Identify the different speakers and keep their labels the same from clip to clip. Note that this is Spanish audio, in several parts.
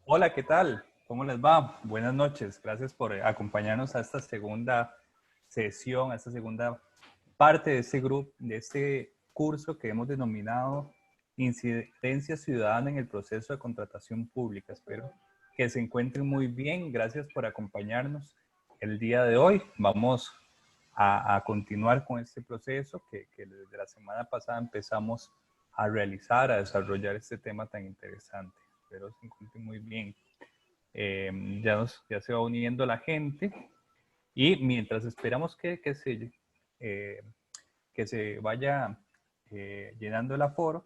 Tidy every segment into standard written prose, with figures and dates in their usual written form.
Speaker 1: Hola, ¿qué tal? ¿Cómo les va? Buenas noches. Gracias por acompañarnos a esta segunda sesión, a esta segunda parte de este grupo, de este curso que hemos denominado Incidencia Ciudadana en el Proceso de Contratación Pública. Espero que se encuentren muy bien. Gracias por acompañarnos el día de hoy. Vamos a continuar con este proceso que desde la semana pasada empezamos a realizar, a desarrollar este tema tan interesante. Espero se encuentren muy bien. Ya se va uniendo la gente y mientras esperamos eh, que se vaya llenando el aforo,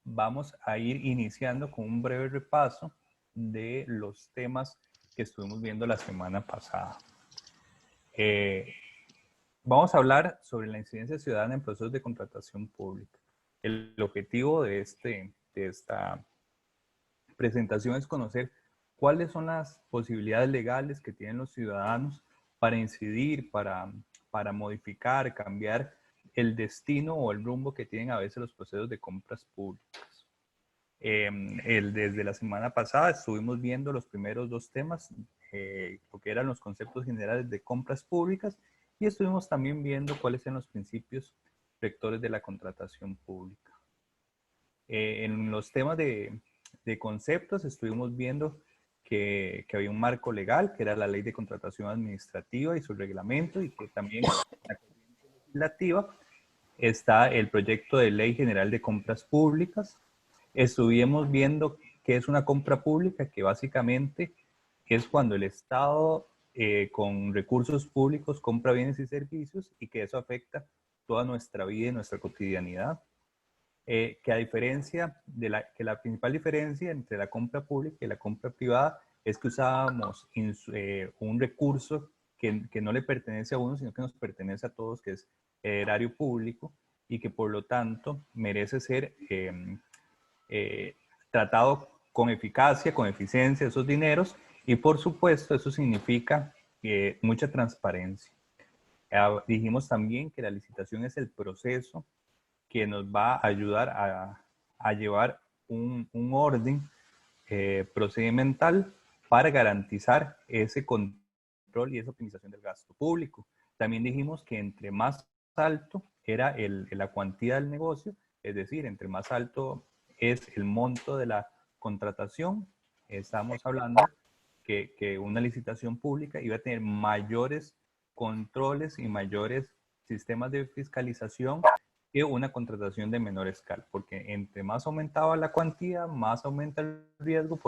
Speaker 1: vamos a ir iniciando con un breve repaso de los temas que estuvimos viendo la semana pasada. Eh, Vamos a hablar sobre la incidencia ciudadana en procesos de contratación pública. El objetivo de esta presentación es conocer cuáles son las posibilidades legales que tienen los ciudadanos para incidir, para modificar, cambiar el destino o el rumbo que tienen a veces los procesos de compras públicas. Desde la semana pasada estuvimos viendo los primeros dos temas, lo que eran los conceptos generales de compras públicas, y estuvimos también viendo cuáles eran los principios rectores de la contratación pública. En los temas de conceptos estuvimos viendo que había un marco legal, que era la Ley de Contratación Administrativa y su reglamento, y que también en la corriente legislativa está el proyecto de Ley General de Compras Públicas. Estuvimos viendo qué es una compra pública, que básicamente es cuando el Estado con recursos públicos compra bienes y servicios y que eso afecta toda nuestra vida y nuestra cotidianidad. Que a diferencia de la principal diferencia entre la compra pública y la compra privada es que usábamos un recurso que no le pertenece a uno, sino que nos pertenece a todos, que es erario público, y que por lo tanto merece ser eh, tratado con eficacia, con eficiencia esos dineros, y por supuesto eso significa mucha transparencia. Dijimos también que la licitación es el proceso que nos va a ayudar a llevar un orden procedimental para garantizar ese control y esa optimización del gasto público. También dijimos que entre más alto era la cuantía del negocio, es decir, entre más alto es el monto de la contratación, estamos hablando que una licitación pública iba a tener mayores controles y mayores sistemas de fiscalización que una contratación de menor escala, porque entre más aumentaba la cuantía, más aumenta el riesgo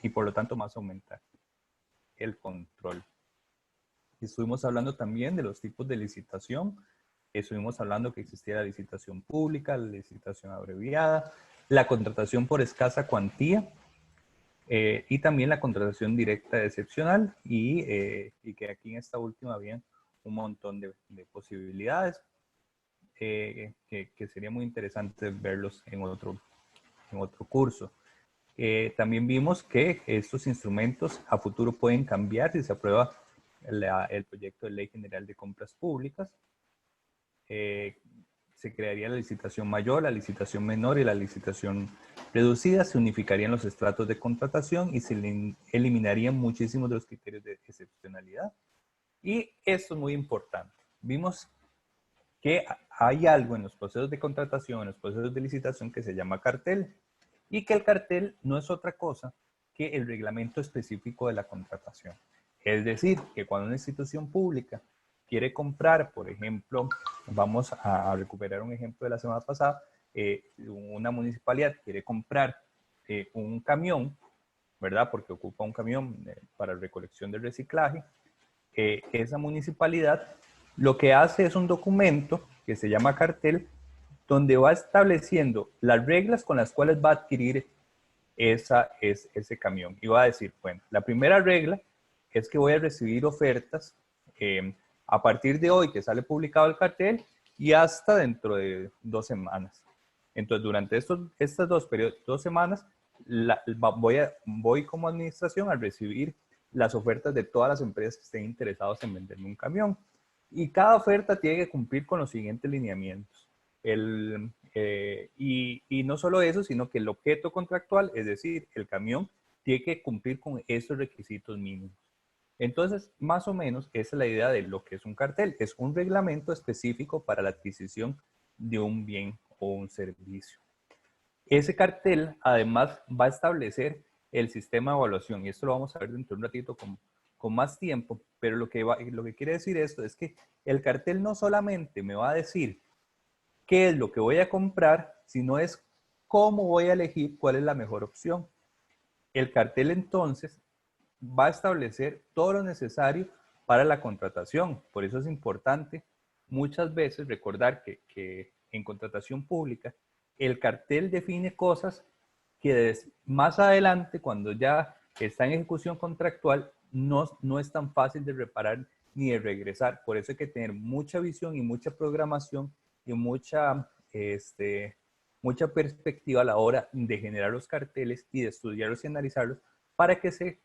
Speaker 1: y por lo tanto más aumenta el control. Estuvimos hablando también de los tipos de licitación. Estuvimos hablando que existía la licitación pública, la licitación abreviada, la contratación por escasa cuantía y también la contratación directa excepcional y que aquí en esta última había un montón de posibilidades que sería muy interesante verlos en otro curso. También vimos que estos instrumentos a futuro pueden cambiar si se aprueba el proyecto de Ley General de Compras Públicas. Se crearía la licitación mayor, la licitación menor y la licitación reducida. Se unificarían los estratos de contratación y se eliminarían muchísimos de los criterios de excepcionalidad. Y esto es muy importante. Vimos que hay algo en los procesos de contratación, en los procesos de licitación que se llama cartel, y que el cartel no es otra cosa que el reglamento específico de la contratación. Es decir, que cuando una institución pública quiere comprar, por ejemplo, vamos a recuperar un ejemplo de la semana pasada, una municipalidad quiere comprar un camión, ¿verdad? Porque ocupa un camión para recolección de reciclaje. Esa municipalidad lo que hace es un documento que se llama cartel, donde va estableciendo las reglas con las cuales va a adquirir ese camión. Y va a decir, bueno, la primera regla es que voy a recibir ofertas a partir de hoy que sale publicado el cartel y hasta dentro de 2 semanas. Entonces, durante estas dos semanas, voy como administración a recibir las ofertas de todas las empresas que estén interesadas en venderme un camión. Y cada oferta tiene que cumplir con los siguientes lineamientos. Y no solo eso, sino que el objeto contractual, es decir, el camión, tiene que cumplir con esos requisitos mínimos. Entonces, más o menos, esa es la idea de lo que es un cartel. Es un reglamento específico para la adquisición de un bien o un servicio. Ese cartel, además, va a establecer el sistema de evaluación, y esto lo vamos a ver dentro de un ratito con más tiempo, pero lo que quiere decir esto es que el cartel no solamente me va a decir qué es lo que voy a comprar, sino es cómo voy a elegir cuál es la mejor opción. El cartel entonces va a establecer todo lo necesario para la contratación. Por eso es importante muchas veces recordar que en contratación pública el cartel define cosas que más adelante, cuando ya está en ejecución contractual, no es tan fácil de reparar ni de regresar. Por eso hay que tener mucha visión y mucha programación y mucha perspectiva a la hora de generar los carteles y de estudiarlos y analizarlos para que se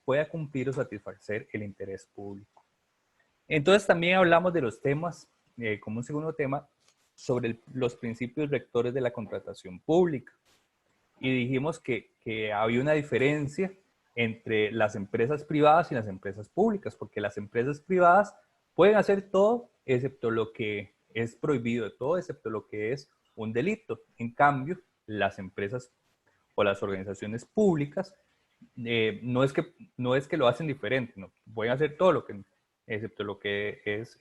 Speaker 1: pueda cumplir o satisfacer el interés público. Entonces también hablamos de los temas, como un segundo tema, sobre los principios rectores de la contratación pública. Y dijimos que había una diferencia entre las empresas privadas y las empresas públicas, porque las empresas privadas pueden hacer todo excepto lo que es prohibido, todo excepto lo que es un delito. En cambio, las empresas o las organizaciones públicas no es que lo hacen diferente, no, pueden hacer todo lo que, excepto lo que es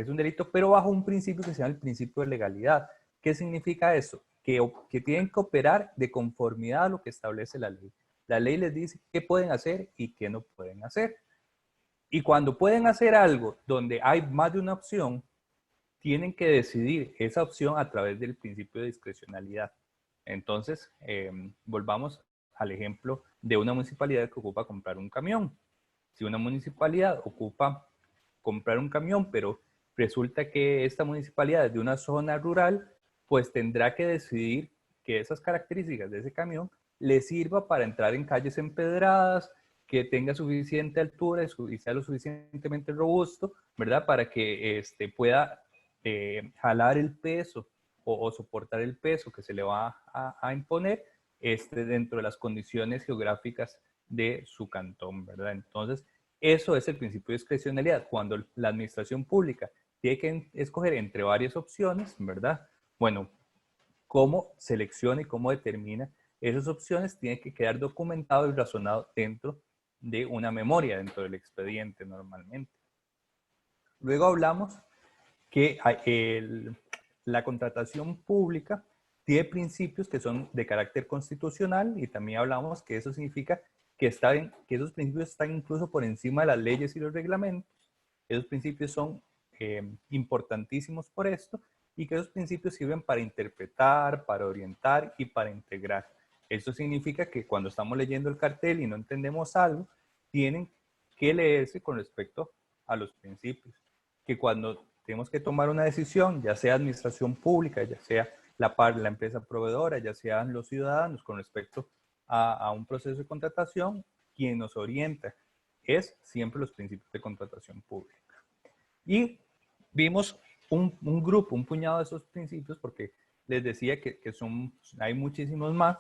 Speaker 1: un delito, pero bajo un principio que se llama el principio de legalidad. ¿Qué significa eso? Que tienen que operar de conformidad a lo que establece la ley. La ley les dice qué pueden hacer y qué no pueden hacer. Y cuando pueden hacer algo donde hay más de una opción, tienen que decidir esa opción a través del principio de discrecionalidad. Entonces, volvamos al ejemplo de una municipalidad que ocupa comprar un camión. Si una municipalidad ocupa comprar un camión, pero resulta que esta municipalidad es de una zona rural, pues tendrá que decidir que esas características de ese camión le sirva para entrar en calles empedradas, que tenga suficiente altura y sea lo suficientemente robusto, ¿verdad? Para que pueda jalar el peso o soportar el peso que se le va a imponer dentro de las condiciones geográficas de su cantón, ¿verdad? Entonces, eso es el principio de discrecionalidad. Cuando la administración pública tiene que escoger entre varias opciones, ¿verdad? Bueno, cómo selecciona y cómo determina esas opciones tiene que quedar documentado y razonado dentro de una memoria, dentro del expediente normalmente. Luego hablamos que la contratación pública tiene principios que son de carácter constitucional y también hablamos que eso significa que esos principios están incluso por encima de las leyes y los reglamentos. Esos principios son importantísimos por esto y que esos principios sirven para interpretar, para orientar y para integrar. Esto significa que cuando estamos leyendo el cartel y no entendemos algo, tienen que leerse con respecto a los principios. Que cuando tenemos que tomar una decisión, ya sea administración pública, ya sea la empresa proveedora, ya sean los ciudadanos con respecto a un proceso de contratación, quien nos orienta es siempre los principios de contratación pública. Y vimos un grupo, un puñado de esos principios, porque les decía que hay muchísimos más,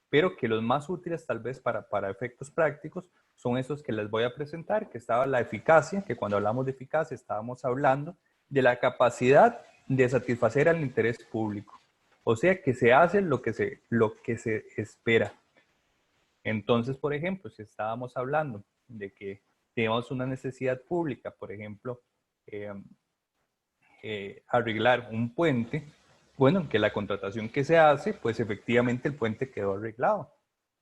Speaker 1: pero que los más útiles tal vez para efectos prácticos son esos que les voy a presentar, que estaba la eficacia, que cuando hablamos de eficacia estábamos hablando de la capacidad de satisfacer al interés público. O sea, que se hace lo que se espera. Entonces, por ejemplo, si estábamos hablando de que tenemos una necesidad pública, por ejemplo, arreglar un puente, bueno, que la contratación que se hace, pues efectivamente el puente quedó arreglado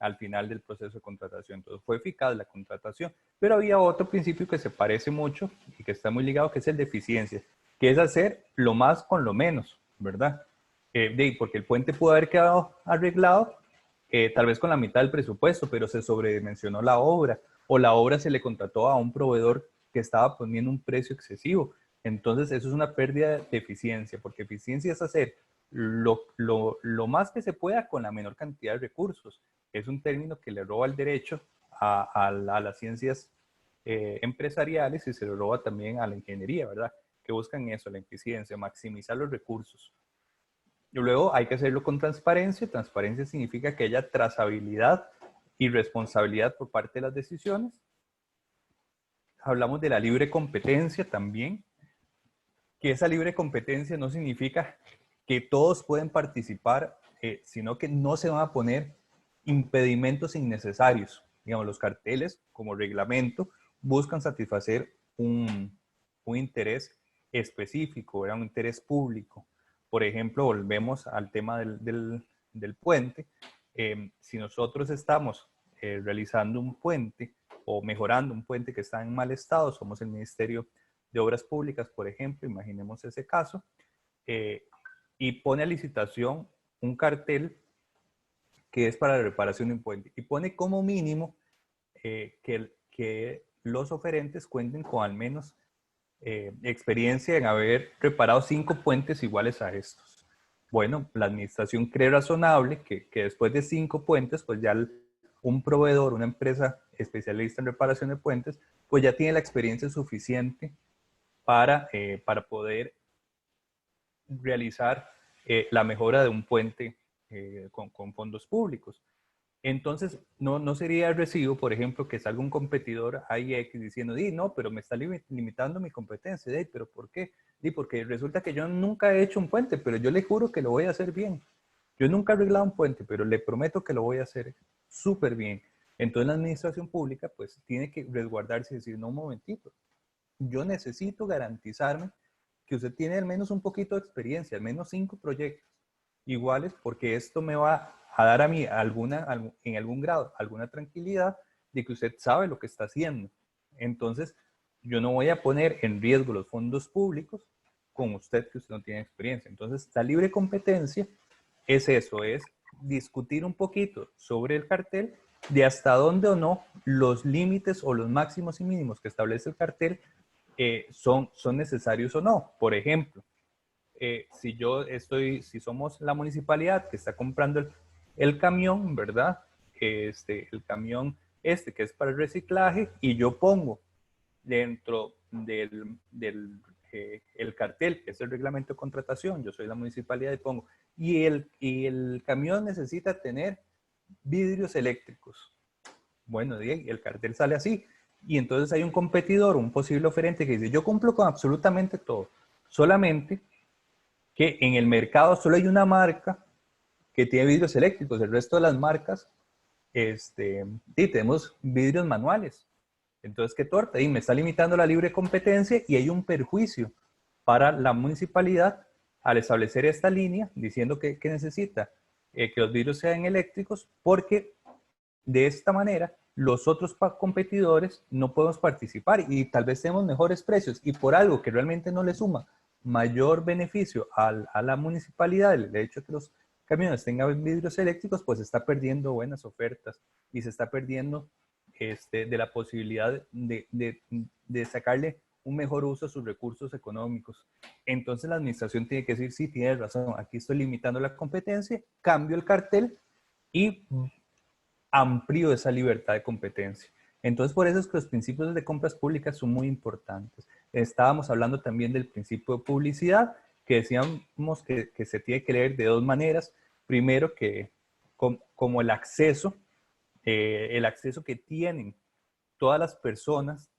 Speaker 1: al final del proceso de contratación. Entonces fue eficaz la contratación. Pero había otro principio que se parece mucho y que está muy ligado, que es el de eficiencia, que es hacer lo más con lo menos, ¿verdad? Porque el puente pudo haber quedado arreglado tal vez con la mitad del presupuesto, pero se sobredimensionó la obra o la obra se le contrató a un proveedor que estaba poniendo un precio excesivo. Entonces eso es una pérdida de eficiencia, porque eficiencia es hacer lo más que se pueda con la menor cantidad de recursos. Es un término que le roba el derecho a las ciencias empresariales y se le roba también a la ingeniería, ¿verdad? Que buscan eso, la eficiencia, maximizar los recursos. Y luego hay que hacerlo con transparencia. Transparencia significa que haya trazabilidad y responsabilidad por parte de las decisiones. Hablamos de la libre competencia también, que esa libre competencia no significa que todos pueden participar, sino que no se van a poner impedimentos innecesarios. Digamos, los carteles como reglamento buscan satisfacer un interés específico, ¿verdad? Un interés público. Por ejemplo, volvemos al tema del puente. Si nosotros estamos realizando un puente o mejorando un puente que está en mal estado, somos el Ministerio de Obras Públicas, por ejemplo, imaginemos ese caso, y pone a licitación un cartel que es para la reparación de un puente y pone como mínimo que los oferentes cuenten con al menos experiencia en haber reparado 5 puentes iguales a estos. Bueno, la administración cree razonable que después de 5 puentes, pues ya un proveedor, una empresa especialista en reparación de puentes, pues ya tiene la experiencia suficiente para poder realizar la mejora de un puente con fondos públicos. Entonces, no sería recibo, por ejemplo, que salga un competidor AIX diciendo, no, pero me está limitando mi competencia. ¿Pero por qué? Porque resulta que yo nunca he hecho un puente, pero yo le juro que lo voy a hacer bien. Yo nunca he arreglado un puente, pero le prometo que lo voy a hacer súper bien. Entonces, la administración pública, pues, tiene que resguardarse y decir, no, un momentito. Yo necesito garantizarme que usted tiene al menos un poquito de experiencia, al menos 5 proyectos iguales, porque esto me va a dar a mí en algún grado alguna tranquilidad de que usted sabe lo que está haciendo. Entonces, yo no voy a poner en riesgo los fondos públicos con usted que usted no tiene experiencia. Entonces, la libre competencia es eso, es discutir un poquito sobre el cartel de hasta dónde o no los límites o los máximos y mínimos que establece el cartel son necesarios o no. Por ejemplo, si somos la municipalidad que está comprando el camión, ¿verdad? El camión que es para el reciclaje, y yo pongo dentro el cartel, que es el reglamento de contratación, yo soy la municipalidad y pongo, y el camión necesita tener vidrios eléctricos. Bueno, el cartel sale así, y entonces hay un competidor, un posible oferente que dice, yo cumplo con absolutamente todo, solamente que en el mercado solo hay una marca que tiene vidrios eléctricos, el resto de las marcas, tenemos vidrios manuales. Entonces, qué torta, y me está limitando la libre competencia y hay un perjuicio para la municipalidad al establecer esta línea diciendo que necesita que los vidrios sean eléctricos, porque de esta manera los otros competidores no podemos participar y tal vez tenemos mejores precios, y por algo que realmente no le suma mayor beneficio a la municipalidad, el hecho de que los camiones tengan vidrios eléctricos, pues se está perdiendo buenas ofertas y se está perdiendo de la posibilidad de sacarle un mejor uso a sus recursos económicos. Entonces la administración tiene que decir, sí, tienes razón, aquí estoy limitando la competencia, cambio el cartel y amplío esa libertad de competencia. Entonces, por eso es que los principios de compras públicas son muy importantes. Estábamos hablando también del principio de publicidad, que decíamos que se tiene que leer de 2 maneras. Primero, que como el acceso que tienen todas las personas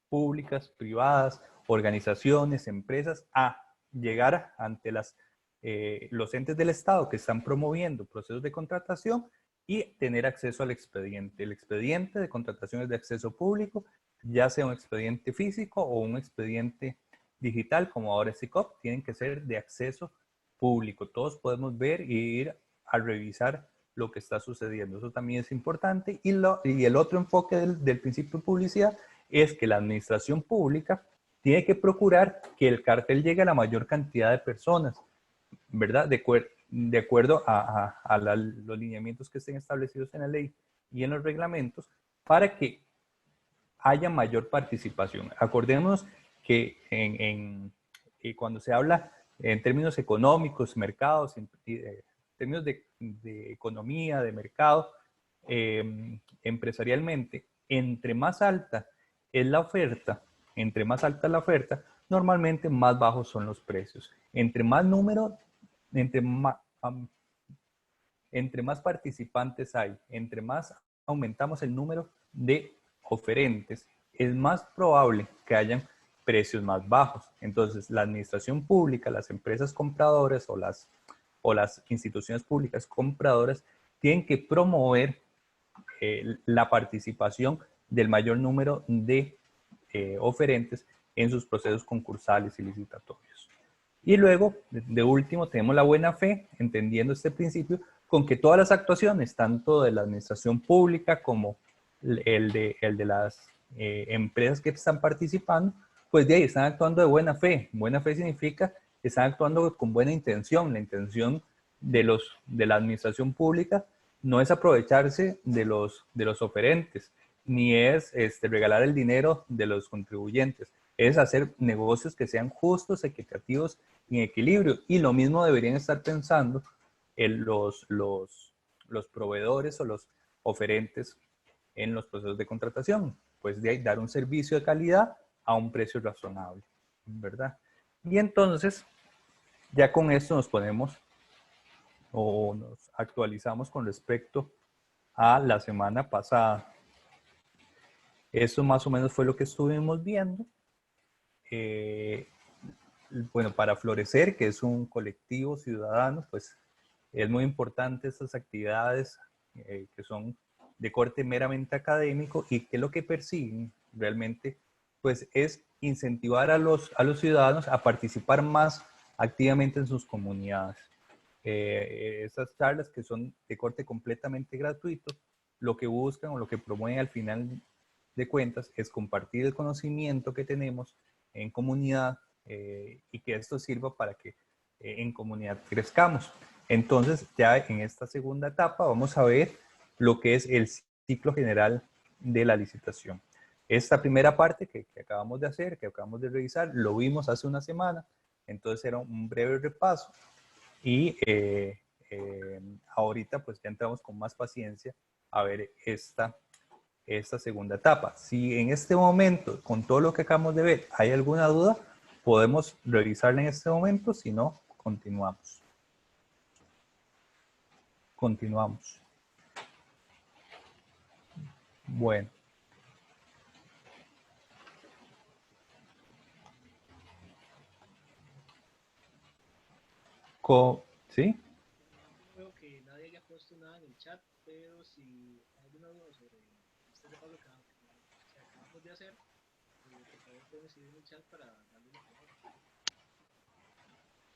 Speaker 1: públicas, privadas, organizaciones, empresas, a llegar ante los entes del Estado que están promoviendo procesos de contratación y tener acceso al expediente. El expediente de contratación es de acceso público, ya sea un expediente físico o un expediente digital, como ahora es ICOP, tienen que ser de acceso público. Todos podemos ver y ir a revisar lo que está sucediendo. Eso también es importante. Y el otro enfoque del principio de publicidad es que la administración pública tiene que procurar que el cartel llegue a la mayor cantidad de personas, ¿verdad? De acuerdo a los lineamientos que estén establecidos en la ley y en los reglamentos, para que haya mayor participación. Acordémonos que cuando se habla en términos económicos, mercados, en términos de economía, de mercado, empresarialmente, entre más alta es la oferta, normalmente más bajos son los precios. Entre más número, entre más participantes hay, entre más aumentamos el número de oferentes, es más probable que hayan precios más bajos. Entonces, la administración pública, las empresas compradoras o las instituciones públicas compradoras tienen que promover la participación del mayor número de oferentes en sus procesos concursales y licitatorios. Y luego, de último, tenemos la buena fe, entendiendo este principio, con que todas las actuaciones, tanto de la administración pública como el de las empresas que están participando, pues de ahí están actuando de buena fe. Buena fe significa que están actuando con buena intención. La intención de la administración pública no es aprovecharse de los oferentes, ni es regalar el dinero de los contribuyentes, es hacer negocios que sean justos, equitativos y en equilibrio. Y lo mismo deberían estar pensando en los proveedores o los oferentes en los procesos de contratación. Pues de ahí dar un servicio de calidad a un precio razonable, ¿verdad? Y entonces, ya con esto nos ponemos o nos actualizamos con respecto a la semana pasada. Eso más o menos fue lo que estuvimos viendo. Bueno, para Florecer, que es un colectivo ciudadano, pues es muy importante estas actividades que son de corte meramente académico y que lo que persiguen realmente pues es incentivar a los ciudadanos a participar más activamente en sus comunidades. Esas charlas que son de corte completamente gratuito, lo que buscan o lo que promueven al final de cuentas es compartir el conocimiento que tenemos en comunidad y que esto sirva para que en comunidad crezcamos. Entonces, ya en esta segunda etapa vamos a ver lo que es el ciclo general de la licitación. Esta primera parte que acabamos de hacer, que acabamos de revisar, lo vimos hace una semana, entonces era un breve repaso y ahorita pues ya entramos con más paciencia a ver esta segunda etapa. Si en este momento, con todo lo que acabamos de ver, hay alguna duda, podemos revisarla en este momento, si no, continuamos. Continuamos. Bueno. ¿Sí?
Speaker 2: No veo que nadie haya puesto nada en el chat, pero si hay alguna duda sobre este repaso que acabamos de hacer, por favor pueden escribir en el chat para darle una palabra.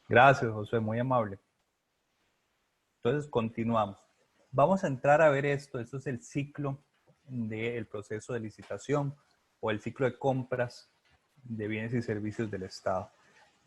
Speaker 1: Gracias, José, muy amable. Entonces, continuamos. Vamos a entrar a ver esto. Esto es el ciclo del proceso de licitación o el ciclo de compras de bienes y servicios del Estado.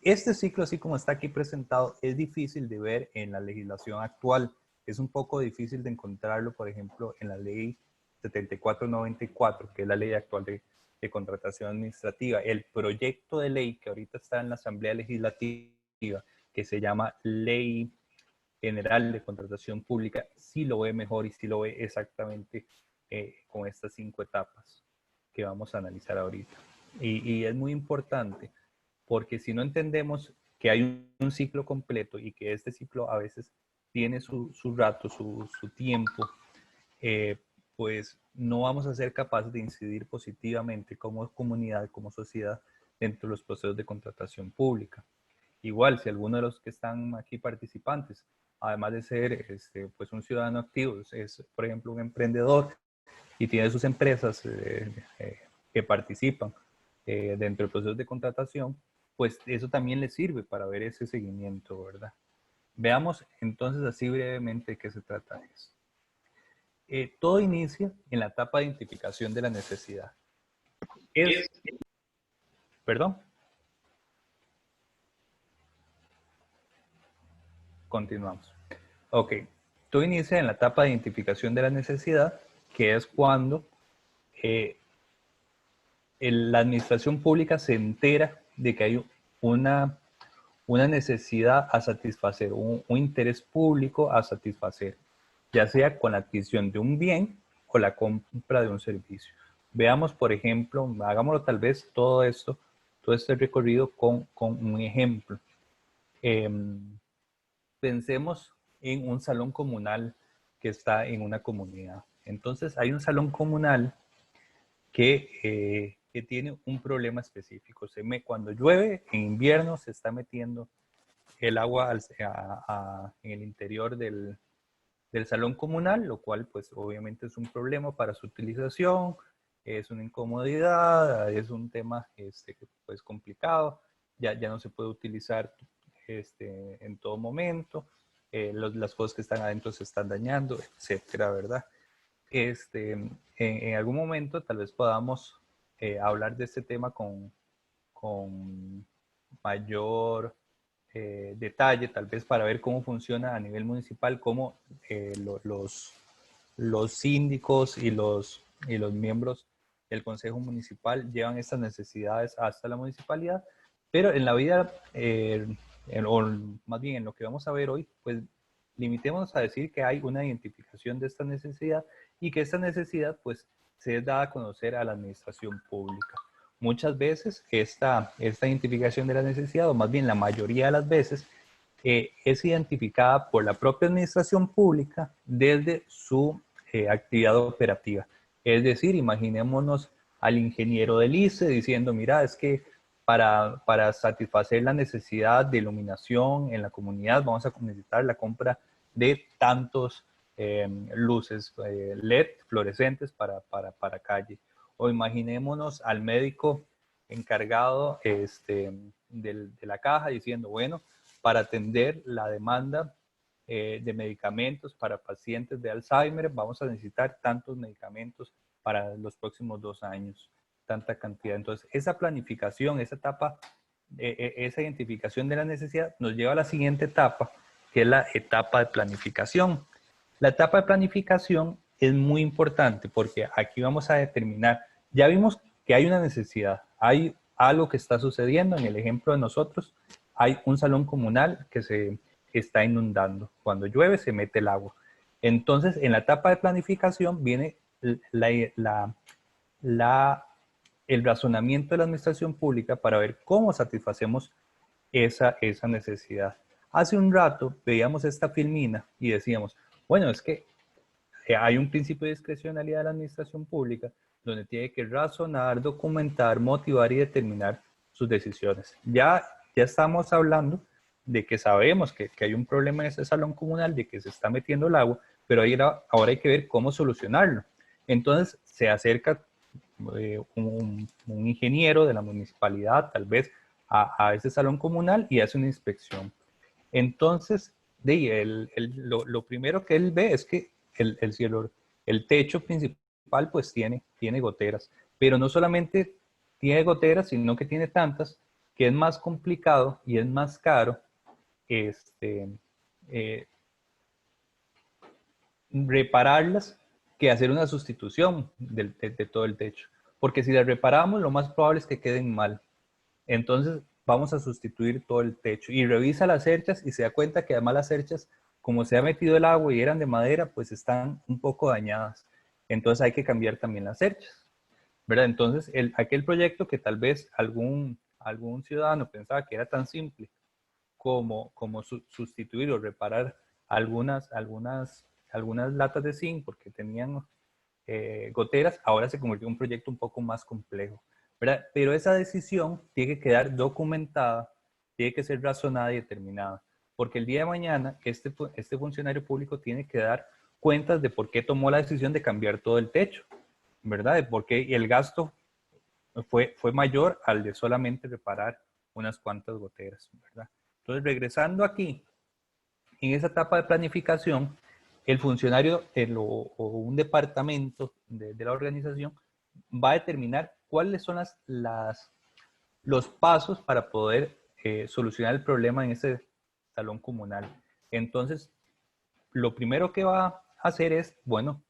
Speaker 1: Este ciclo, así como está aquí presentado, es difícil de ver en la legislación actual. Es un poco difícil de encontrarlo, por ejemplo, en la ley 7494, que es la ley actual de contratación administrativa. El proyecto de ley que ahorita está en la Asamblea Legislativa, que se llama Ley General de Contratación Pública, sí lo ve mejor y sí lo ve exactamente con estas 5 etapas que vamos a analizar ahorita. Y es muy importante porque si no entendemos que hay un ciclo completo y que este ciclo a veces tiene su rato, su tiempo, pues no vamos a ser capaces de incidir positivamente como comunidad, como sociedad, dentro de los procesos de contratación pública. Igual, si alguno de los que están aquí participantes, además de ser pues un ciudadano activo, es por ejemplo un emprendedor y tiene sus empresas que participan dentro del proceso de contratación, pues eso también le sirve para ver ese seguimiento, ¿verdad? Veamos entonces así brevemente de qué se trata eso. Todo inicia en la etapa de identificación de la necesidad. ¿Perdón? Continuamos. Ok, todo inicia en la etapa de identificación de la necesidad, que es cuando la administración pública se entera de que hay una necesidad a satisfacer, un interés público a satisfacer, ya sea con la adquisición de un bien o la compra de un servicio. Veamos, por ejemplo, hagámoslo tal vez todo este recorrido con un ejemplo. Pensemos en un salón comunal que está en una comunidad. Entonces hay un salón comunal que tiene un problema específico. Cuando llueve, en invierno se está metiendo el agua en el interior del salón comunal, lo cual pues obviamente es un problema para su utilización, es una incomodidad, es un tema pues complicado, ya no se puede utilizar en todo momento, las cosas que están adentro se están dañando, etcétera, ¿verdad? En algún momento tal vez podamos hablar de este tema con mayor detalle, tal vez para ver cómo funciona a nivel municipal, cómo los síndicos y los miembros del Consejo Municipal llevan estas necesidades hasta la municipalidad, pero en la vida, o más bien en lo que vamos a ver hoy, pues limitémonos a decir que hay una identificación de esta necesidad y que esta necesidad pues se es dada a conocer a la administración pública. Muchas veces esta identificación de la necesidad, o más bien la mayoría de las veces, es identificada por la propia administración pública desde su actividad operativa. Es decir, imaginémonos al ingeniero del ICE diciendo, mira, es que para satisfacer la necesidad de iluminación en la comunidad vamos a necesitar la compra de tantos luces LED fluorescentes para calle. O imaginémonos al médico encargado de la caja diciendo, bueno, para atender la demanda de medicamentos para pacientes de Alzheimer, vamos a necesitar tantos medicamentos para los próximos 2 años, tanta cantidad. Entonces, esa planificación, esa etapa, esa identificación de la necesidad nos lleva a la siguiente etapa, que es la etapa de planificación. La etapa de planificación es muy importante porque aquí vamos a determinar, ya vimos que hay una necesidad, hay algo que está sucediendo, en el ejemplo de nosotros, hay un salón comunal que se está inundando, cuando llueve se mete el agua. Entonces, en la etapa de planificación viene el razonamiento de la administración pública para ver cómo satisfacemos esa necesidad. Hace un rato veíamos esta filmina y decíamos, bueno, es que hay un principio de discrecionalidad de la administración pública donde tiene que razonar, documentar, motivar y determinar sus decisiones. Ya estamos hablando de que sabemos que hay un problema en ese salón comunal, de que se está metiendo el agua, pero ahora hay que ver cómo solucionarlo. Entonces se acerca un ingeniero de la municipalidad, tal vez, a ese salón comunal y hace una inspección. Entonces, lo primero que él ve es que el techo principal pues tiene goteras, pero no solamente tiene goteras, sino que tiene tantas que es más complicado y es más caro eh, repararlas que hacer una sustitución de todo el techo. Porque si las reparamos, lo más probable es que queden mal. Entonces vamos a sustituir todo el techo y revisa las cerchas y se da cuenta que además las cerchas, como se ha metido el agua y eran de madera, pues están un poco dañadas. Entonces hay que cambiar también las cerchas, ¿verdad? Entonces aquel proyecto que tal vez algún ciudadano pensaba que era tan simple como sustituir o reparar algunas latas de zinc porque tenían goteras, ahora se convirtió en un proyecto un poco más complejo, ¿verdad? Pero esa decisión tiene que quedar documentada, tiene que ser razonada y determinada, porque el día de mañana este funcionario público tiene que dar cuentas de por qué tomó la decisión de cambiar todo el techo, ¿verdad? De por qué el gasto fue mayor al de solamente reparar unas cuantas goteras, ¿verdad? Entonces, regresando aquí, en esa etapa de planificación, el funcionario o un departamento de la organización va a determinar cuáles son los pasos para poder solucionar el problema en ese salón comunal. Entonces, lo primero que va a hacer es, bueno,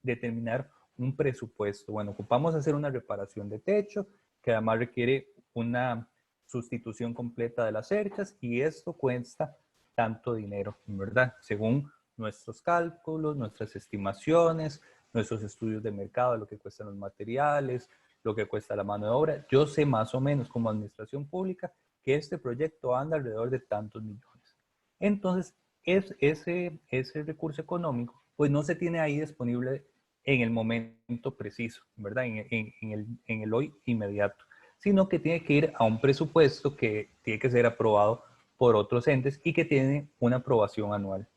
Speaker 1: determinar un presupuesto. Bueno, ocupamos hacer una reparación de techo, que además requiere una sustitución completa de las cercas y esto cuesta tanto dinero, ¿verdad? Según nuestros cálculos, nuestras estimaciones, nuestros estudios de mercado, lo que cuestan los materiales, lo que cuesta la mano de obra. Yo sé más o menos como administración pública que este proyecto anda alrededor de tantos millones. Entonces, ese recurso económico pues no se tiene ahí disponible en el momento preciso, ¿verdad? En el hoy inmediato, sino que tiene que ir a un presupuesto que tiene que ser aprobado por otros entes y que tiene una aprobación anual.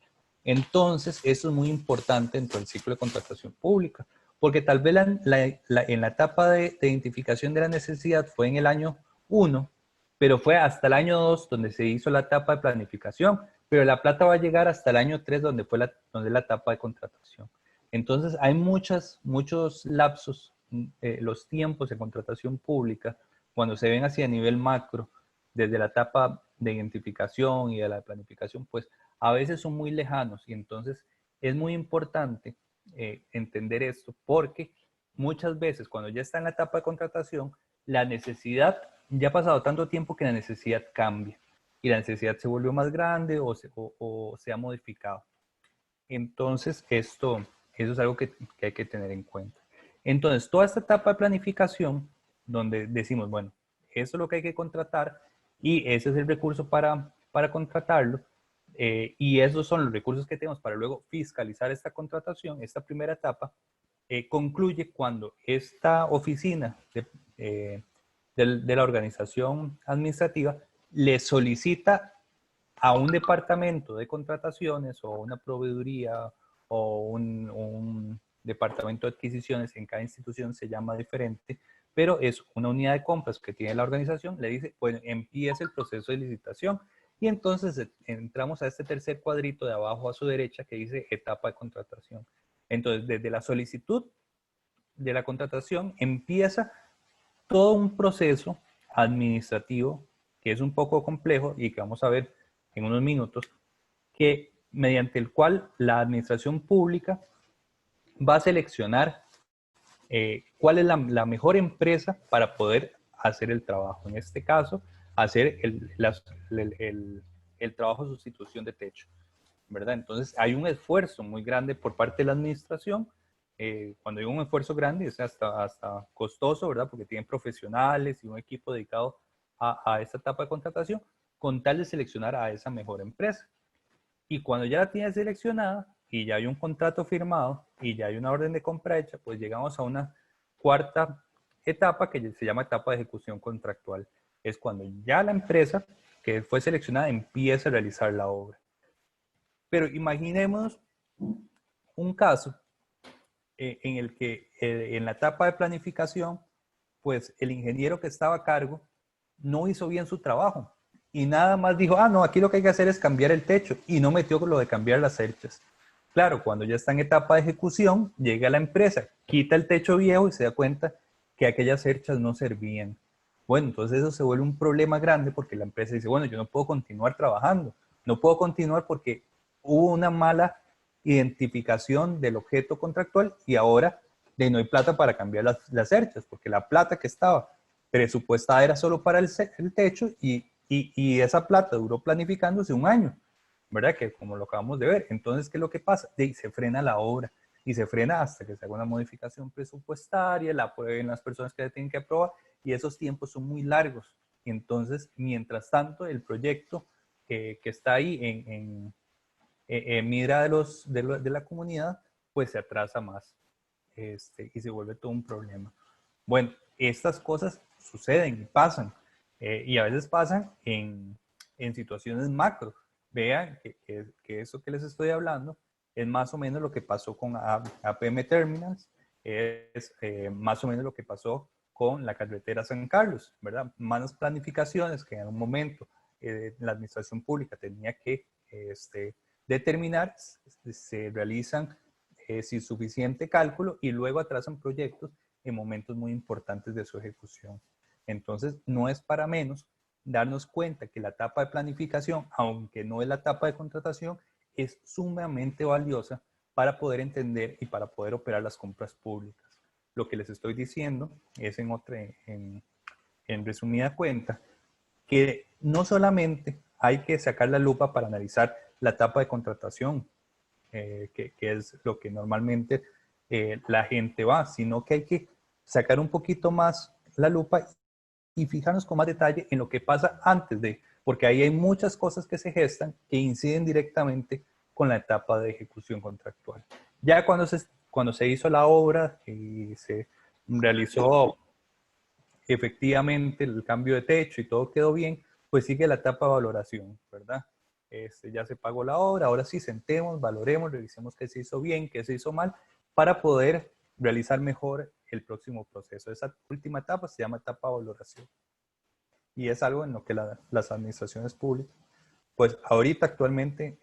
Speaker 1: Entonces, eso es muy importante dentro del ciclo de contratación pública, porque tal vez en la etapa de identificación de la necesidad fue en el año 1, pero fue hasta el año 2 donde se hizo la etapa de planificación, pero la plata va a llegar hasta el año 3 donde fue donde la etapa de contratación. Entonces, hay muchos lapsos, los tiempos de contratación pública, cuando se ven así a nivel macro, desde la etapa de identificación y de la planificación, pues a veces son muy lejanos y entonces es muy importante entender esto porque muchas veces cuando ya está en la etapa de contratación, la necesidad, ya ha pasado tanto tiempo que la necesidad cambia y la necesidad se volvió más grande o se ha modificado. Entonces, eso es algo que hay que tener en cuenta. Entonces, toda esta etapa de planificación, donde decimos, bueno, eso es lo que hay que contratar y ese es el recurso para contratarlo, y esos son los recursos que tenemos para luego fiscalizar esta contratación, esta primera etapa, concluye cuando esta oficina de la organización administrativa le solicita a un departamento de contrataciones o una proveeduría o un departamento de adquisiciones, en cada institución se llama diferente, pero es una unidad de compras que tiene la organización, le dice, pues empieza el proceso de licitación y entonces entramos a este tercer cuadrito de abajo a su derecha que dice etapa de contratación. Entonces, desde la solicitud de la contratación empieza todo un proceso administrativo que es un poco complejo y que vamos a ver en unos minutos, que mediante el cual la administración pública va a seleccionar cuál es la mejor empresa para poder hacer el trabajo. En este caso, hacer el trabajo de sustitución de techo, ¿verdad? Entonces, hay un esfuerzo muy grande por parte de la administración. Cuando hay un esfuerzo grande, es hasta costoso, ¿verdad? Porque tienen profesionales y un equipo dedicado a esta etapa de contratación, con tal de seleccionar a esa mejor empresa. Y cuando ya la tienes seleccionada y ya hay un contrato firmado y ya hay una orden de compra hecha, pues llegamos a una cuarta etapa que se llama etapa de ejecución contractual. Es cuando ya la empresa que fue seleccionada empieza a realizar la obra. Pero imaginemos un caso en el que en la etapa de planificación, pues el ingeniero que estaba a cargo no hizo bien su trabajo y nada más dijo, no, aquí lo que hay que hacer es cambiar el techo y no metió lo de cambiar las cerchas. Claro, cuando ya está en etapa de ejecución, llega la empresa, quita el techo viejo y se da cuenta que aquellas cerchas no servían. Bueno, entonces eso se vuelve un problema grande porque la empresa dice, bueno, yo no puedo continuar trabajando, no puedo continuar porque hubo una mala identificación del objeto contractual y ahora no hay plata para cambiar las cerchas, porque la plata que estaba presupuestada era solo para el techo y esa plata duró planificándose un año, ¿verdad? Que como lo acabamos de ver. Entonces, ¿qué es lo que pasa? Se frena la obra y se frena hasta que se haga una modificación presupuestaria, la aprueben las personas que la tienen que aprobar y esos tiempos son muy largos. Y entonces, mientras tanto, el proyecto que está ahí en mira de la comunidad, pues se atrasa más y se vuelve todo un problema. Bueno, estas cosas suceden y pasan, y a veces pasan en situaciones macro. Vean que eso que les estoy hablando es más o menos lo que pasó con APM Terminals, es más o menos lo que pasó con la carretera San Carlos, ¿verdad? Malas planificaciones que en un momento la administración pública tenía que determinar, se realizan sin suficiente cálculo y luego atrasan proyectos en momentos muy importantes de su ejecución. Entonces, no es para menos darnos cuenta que la etapa de planificación, aunque no es la etapa de contratación, es sumamente valiosa para poder entender y para poder operar las compras públicas. Lo que les estoy diciendo es en resumida cuenta que no solamente hay que sacar la lupa para analizar la etapa de contratación, que es lo que normalmente la gente va, sino que hay que sacar un poquito más la lupa y fijarnos con más detalle en lo que pasa antes de, porque ahí hay muchas cosas que se gestan que inciden directamente con la etapa de ejecución contractual. Ya cuando se hizo la obra y se realizó efectivamente el cambio de techo y todo quedó bien, pues sigue la etapa de valoración, ¿verdad? Ya se pagó la obra, ahora sí sentemos, valoremos, revisemos qué se hizo bien, qué se hizo mal, para poder realizar mejor el próximo proceso. Esa última etapa se llama etapa de valoración y es algo en lo que las administraciones públicas, pues ahorita actualmente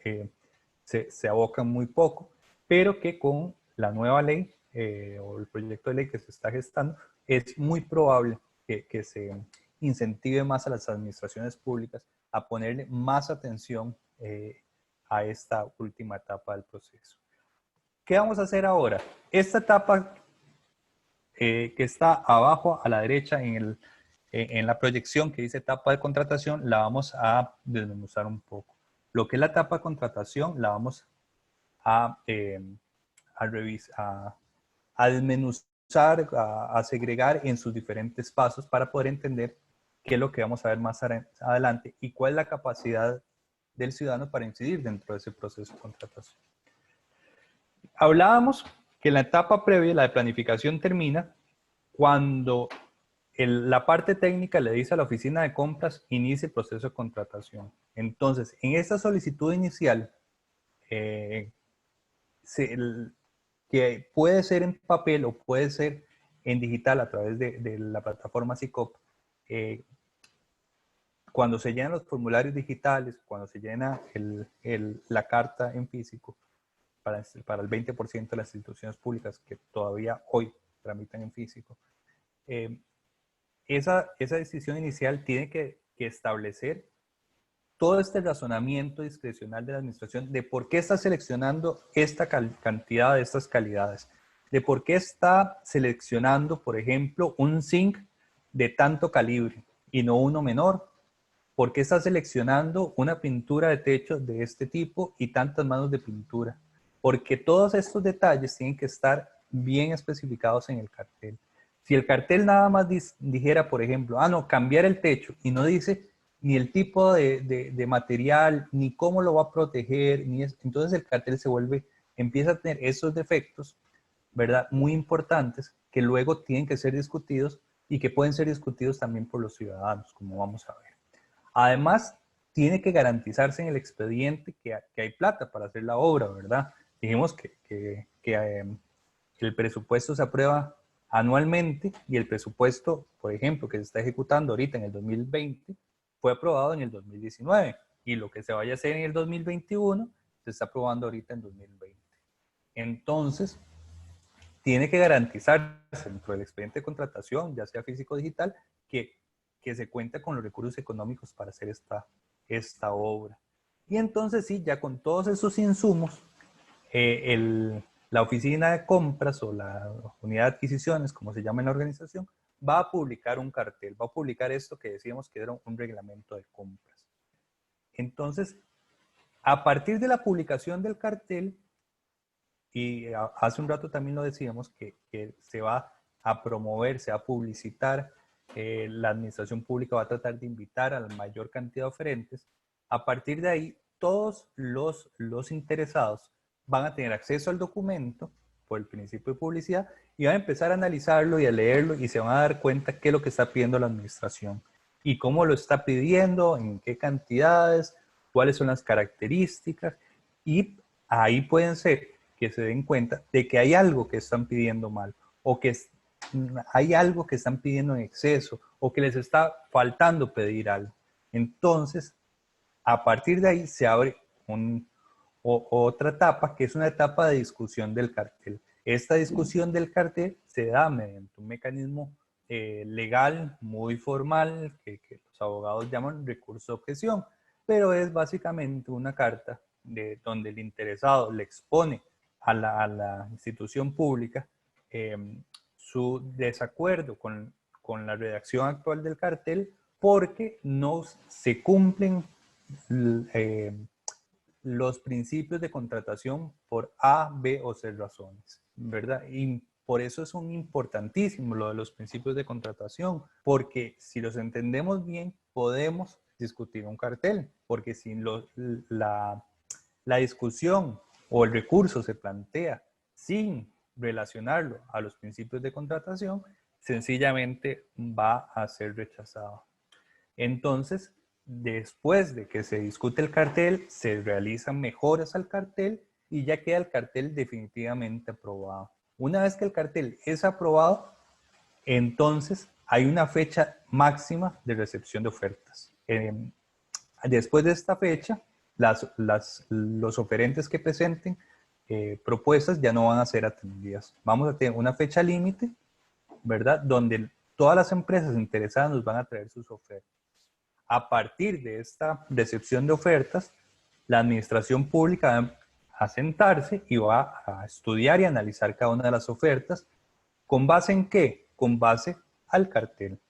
Speaker 1: se abocan muy poco, pero que con la nueva ley o el proyecto de ley que se está gestando, es muy probable que se incentive más a las administraciones públicas a ponerle más atención a esta última etapa del proceso. ¿Qué vamos a hacer ahora? Esta etapa que está abajo a la derecha en la proyección que dice etapa de contratación, la vamos a desmenuzar un poco. Lo que es la etapa de contratación la vamos a revisar, a desmenuzar, a segregar en sus diferentes pasos para poder entender qué es lo que vamos a ver más adelante y cuál es la capacidad del ciudadano para incidir dentro de ese proceso de contratación. Hablábamos que la etapa previa, la de planificación, termina cuando la parte técnica le dice a la oficina de compras inicie el proceso de contratación. Entonces, en esa solicitud inicial, que puede ser en papel o puede ser en digital a través de la plataforma SICOP, cuando se llenan los formularios digitales, cuando se llena la carta en físico, para el 20% de las instituciones públicas que todavía hoy tramitan en físico, esa decisión inicial tiene que establecer todo este razonamiento discrecional de la administración de por qué está seleccionando esta cantidad de estas calidades, de por qué está seleccionando, por ejemplo, un zinc de tanto calibre y no uno menor, por qué está seleccionando una pintura de techo de este tipo y tantas manos de pintura, porque todos estos detalles tienen que estar bien especificados en el cartel. Si el cartel nada más dijera, por ejemplo, no, cambiar el techo, y no dice ni el tipo de material, ni cómo lo va a proteger, entonces el cartel empieza a tener esos defectos, ¿verdad? Muy importantes, que luego tienen que ser discutidos y que pueden ser discutidos también por los ciudadanos, como vamos a ver. Además, tiene que garantizarse en el expediente que hay plata para hacer la obra, ¿verdad? Dijimos que el presupuesto se aprueba anualmente y el presupuesto, por ejemplo, que se está ejecutando ahorita en el 2020, fue aprobado en el 2019 y lo que se vaya a hacer en el 2021 se está aprobando ahorita en 2020. Entonces, tiene que garantizarse dentro del expediente de contratación, ya sea físico o digital, que se cuenta con los recursos económicos para hacer esta obra. Y entonces sí, ya con todos esos insumos, la oficina de compras o la unidad de adquisiciones, como se llama en la organización, va a publicar un cartel, va a publicar esto que decíamos que era un reglamento de compras. Entonces, a partir de la publicación del cartel, y hace un rato también lo decíamos, que se va a promover, se va a publicitar, la administración pública va a tratar de invitar a la mayor cantidad de oferentes. A partir de ahí, todos los interesados van a tener acceso al documento por el principio de publicidad y van a empezar a analizarlo y a leerlo y se van a dar cuenta qué es lo que está pidiendo la administración y cómo lo está pidiendo, en qué cantidades, cuáles son las características, y ahí pueden ser que se den cuenta de que hay algo que están pidiendo mal o que hay algo que están pidiendo en exceso o que les está faltando pedir algo. Entonces, a partir de ahí se abre otra etapa, que es una etapa de discusión del cartel. Esta discusión del cartel se da mediante un mecanismo legal muy formal que los abogados llaman recurso de objeción, pero es básicamente una carta donde el interesado le expone a la institución pública su desacuerdo con la redacción actual del cartel porque no se cumplen los principios de contratación por A, B o C razones, ¿verdad? Y por eso son importantísimos lo de los principios de contratación, porque si los entendemos bien, podemos discutir un cartel, porque si la discusión o el recurso se plantea sin relacionarlo a los principios de contratación, sencillamente va a ser rechazado. Entonces, después de que se discute el cartel, se realizan mejoras al cartel y ya queda el cartel definitivamente aprobado. Una vez que el cartel es aprobado, entonces hay una fecha máxima de recepción de ofertas. Después de esta fecha, los oferentes que presenten propuestas ya no van a ser atendidas. Vamos a tener una fecha límite, ¿verdad? Donde todas las empresas interesadas nos van a traer sus ofertas. A partir de esta recepción de ofertas, la administración pública va a sentarse y va a estudiar y analizar cada una de las ofertas. ¿Con base en qué? Con base al cartel.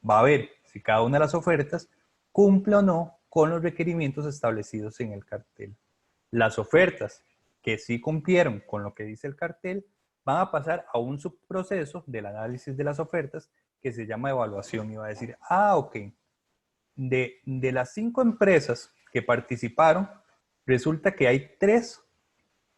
Speaker 1: Va a ver si cada una de las ofertas cumple o no con los requerimientos establecidos en el cartel. Las ofertas que sí cumplieron con lo que dice el cartel van a pasar a un subproceso del análisis de las ofertas que se llama evaluación y va a decir, ok, de las 5 empresas que participaron, resulta que hay 3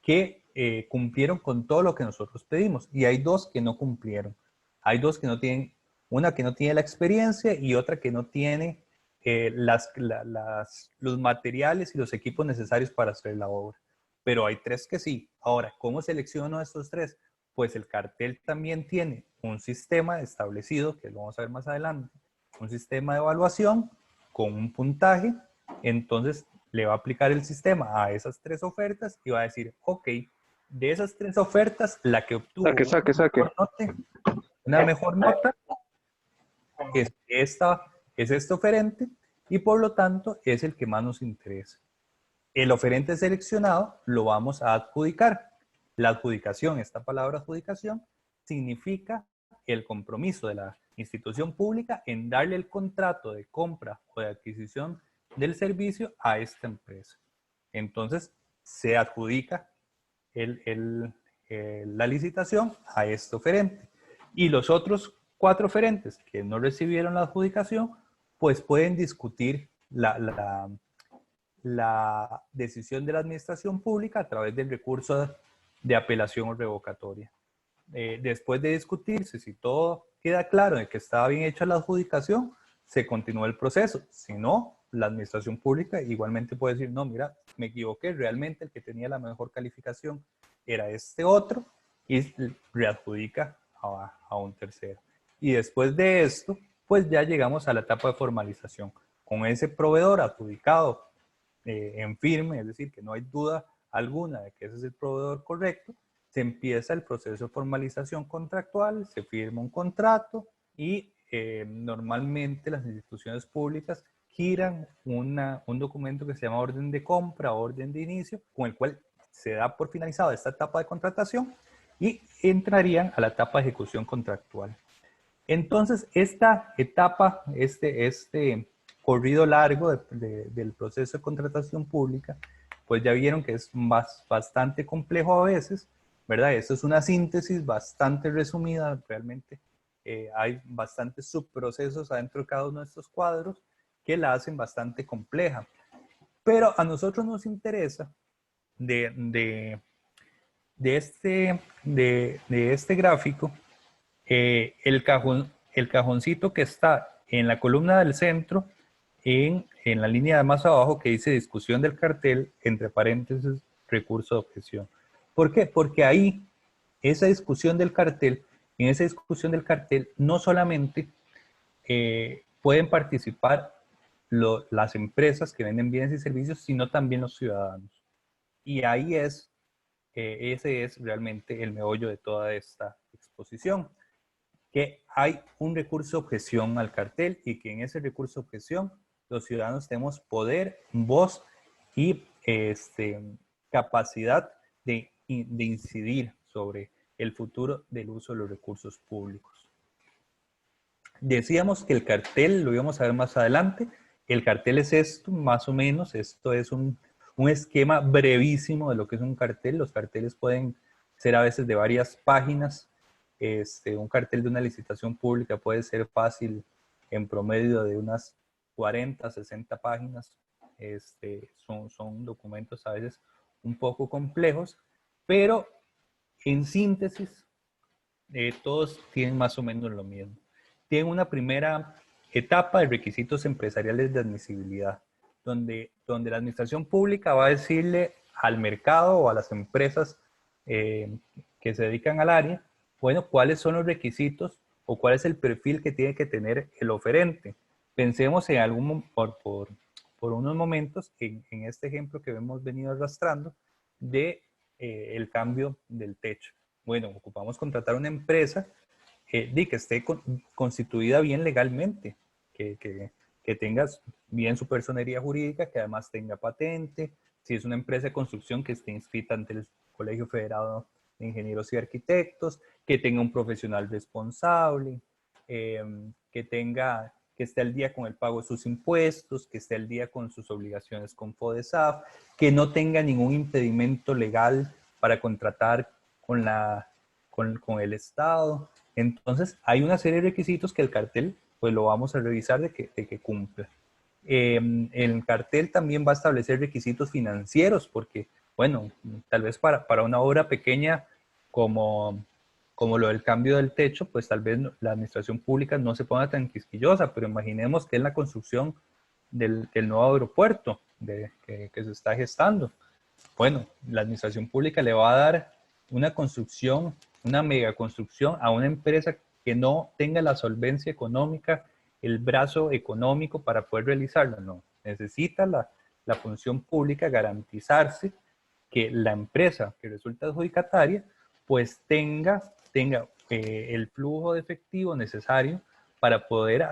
Speaker 1: que cumplieron con todo lo que nosotros pedimos y hay 2 que no cumplieron. Hay 2 que no tienen, una que no tiene la experiencia y otra que no tiene los materiales y los equipos necesarios para hacer la obra. Pero hay 3 que sí. Ahora, ¿cómo selecciono a estos 3? Pues el cartel también tiene un sistema establecido, que lo vamos a ver más adelante, un sistema de evaluación con un puntaje. Entonces le va a aplicar el sistema a esas 3 ofertas y va a decir, ok, de esas 3 ofertas, la que obtuvo una mejor nota es este oferente y por lo tanto es el que más nos interesa. El oferente seleccionado lo vamos a adjudicar. La adjudicación, esta palabra adjudicación, significa el compromiso de la institución pública en darle el contrato de compra o de adquisición del servicio a esta empresa. Entonces, se adjudica la licitación a este oferente. Y los otros 4 oferentes que no recibieron la adjudicación, pues pueden discutir la decisión de la administración pública a través del recurso de apelación o revocatoria. Después de discutirse si todo queda claro de que estaba bien hecha la adjudicación, se continúa el proceso. Si no, la administración pública igualmente puede decir, no, mira, me equivoqué, realmente el que tenía la mejor calificación era este otro y readjudica a un tercero. Y después de esto, pues ya llegamos a la etapa de formalización. Con ese proveedor adjudicado en firme, es decir, que no hay duda alguna de que ese es el proveedor correcto, se empieza el proceso de formalización contractual, se firma un contrato y normalmente las instituciones públicas giran un documento que se llama orden de compra, orden de inicio, con el cual se da por finalizada esta etapa de contratación y entrarían a la etapa de ejecución contractual. Entonces, esta etapa, este corrido largo del proceso de contratación pública, pues ya vieron que es bastante complejo a veces, ¿verdad? Esto es una síntesis bastante resumida, realmente hay bastantes subprocesos adentro de cada uno de estos cuadros que la hacen bastante compleja. Pero a nosotros nos interesa de este gráfico el cajoncito que está en la columna del centro, en la línea de más abajo que dice discusión del cartel, entre paréntesis, recurso de objeción. ¿Por qué? Porque ahí, esa discusión del cartel, en esa discusión del cartel, no solamente pueden participar las empresas que venden bienes y servicios, sino también los ciudadanos. Y ahí ese es realmente el meollo de toda esta exposición, que hay un recurso de objeción al cartel y que en ese recurso de objeción los ciudadanos tenemos poder, voz y capacidad de incidir sobre el futuro del uso de los recursos públicos. Decíamos que el cartel, lo íbamos a ver más adelante, el cartel es esto, más o menos, esto es un esquema brevísimo de lo que es un cartel. Los carteles pueden ser a veces de varias páginas. Un cartel de una licitación pública puede ser fácil en promedio de unas 40, 60 páginas. Son documentos a veces un poco complejos, pero En síntesis, todos tienen más o menos lo mismo. Tienen una primera etapa de requisitos empresariales de admisibilidad, donde la administración pública va a decirle al mercado o a las empresas que se dedican al área, bueno, cuáles son los requisitos o cuál es el perfil que tiene que tener el oferente. Pensemos en por unos momentos en este ejemplo que hemos venido arrastrando de el cambio del techo. Bueno, ocupamos contratar una empresa que esté constituida bien legalmente, que tenga bien su personería jurídica, que además tenga patente, si es una empresa de construcción que esté inscrita ante el Colegio Federado de Ingenieros y Arquitectos, que tenga un profesional responsable, que esté al día con el pago de sus impuestos, que esté al día con sus obligaciones con FODESAF, que no tenga ningún impedimento legal para contratar con el Estado. Entonces, hay una serie de requisitos que el cartel, pues lo vamos a revisar de que cumpla. El cartel también va a establecer requisitos financieros, porque, bueno, tal vez para una obra pequeña como lo del cambio del techo, pues tal vez la administración pública no se ponga tan quisquillosa, pero imaginemos que es la construcción del nuevo aeropuerto que se está gestando. Bueno, la administración pública le va a dar una construcción, una megaconstrucción a una empresa que no tenga la solvencia económica, el brazo económico para poder realizarlo. No, necesita la función pública garantizarse que la empresa que resulta adjudicataria pues tenga el flujo de efectivo necesario para poder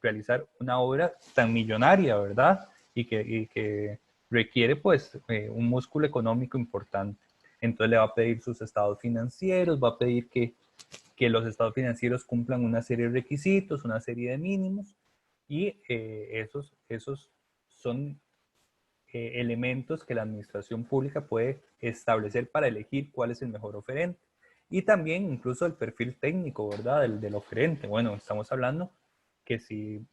Speaker 1: realizar una obra tan millonaria, ¿verdad? Y que requiere pues un músculo económico importante. Entonces le va a pedir sus estados financieros, va a pedir que los estados financieros cumplan una serie de requisitos, una serie de mínimos, y esos son elementos que la administración pública puede establecer para elegir cuál es el mejor oferente. Y también incluso el perfil técnico, ¿verdad? Del oferente. Bueno, estamos hablando que si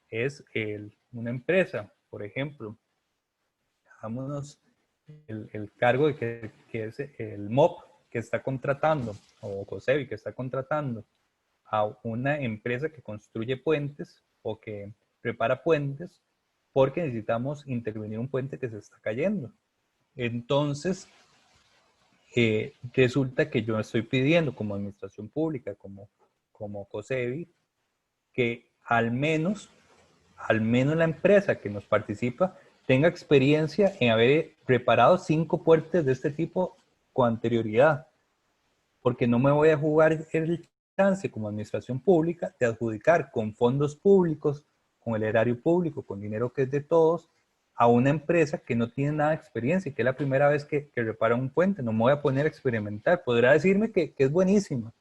Speaker 1: es una empresa, por ejemplo, hagámonos el cargo de que es el MOP que está contratando, o COSEBI que está contratando a una empresa que construye puentes o que prepara puentes, porque necesitamos intervenir un puente que se está cayendo. Entonces, resulta que yo estoy pidiendo como administración pública, como COSEBI, que al menos la empresa que nos participa tenga experiencia en haber preparado 5 puentes de este tipo con anterioridad, porque no me voy a jugar el chance como administración pública de adjudicar con fondos públicos, con el erario público, con dinero que es de todos, a una empresa que no tiene nada de experiencia y que es la primera vez que repara un puente. No me voy a poner a experimentar. Podrá decirme que es buenísima,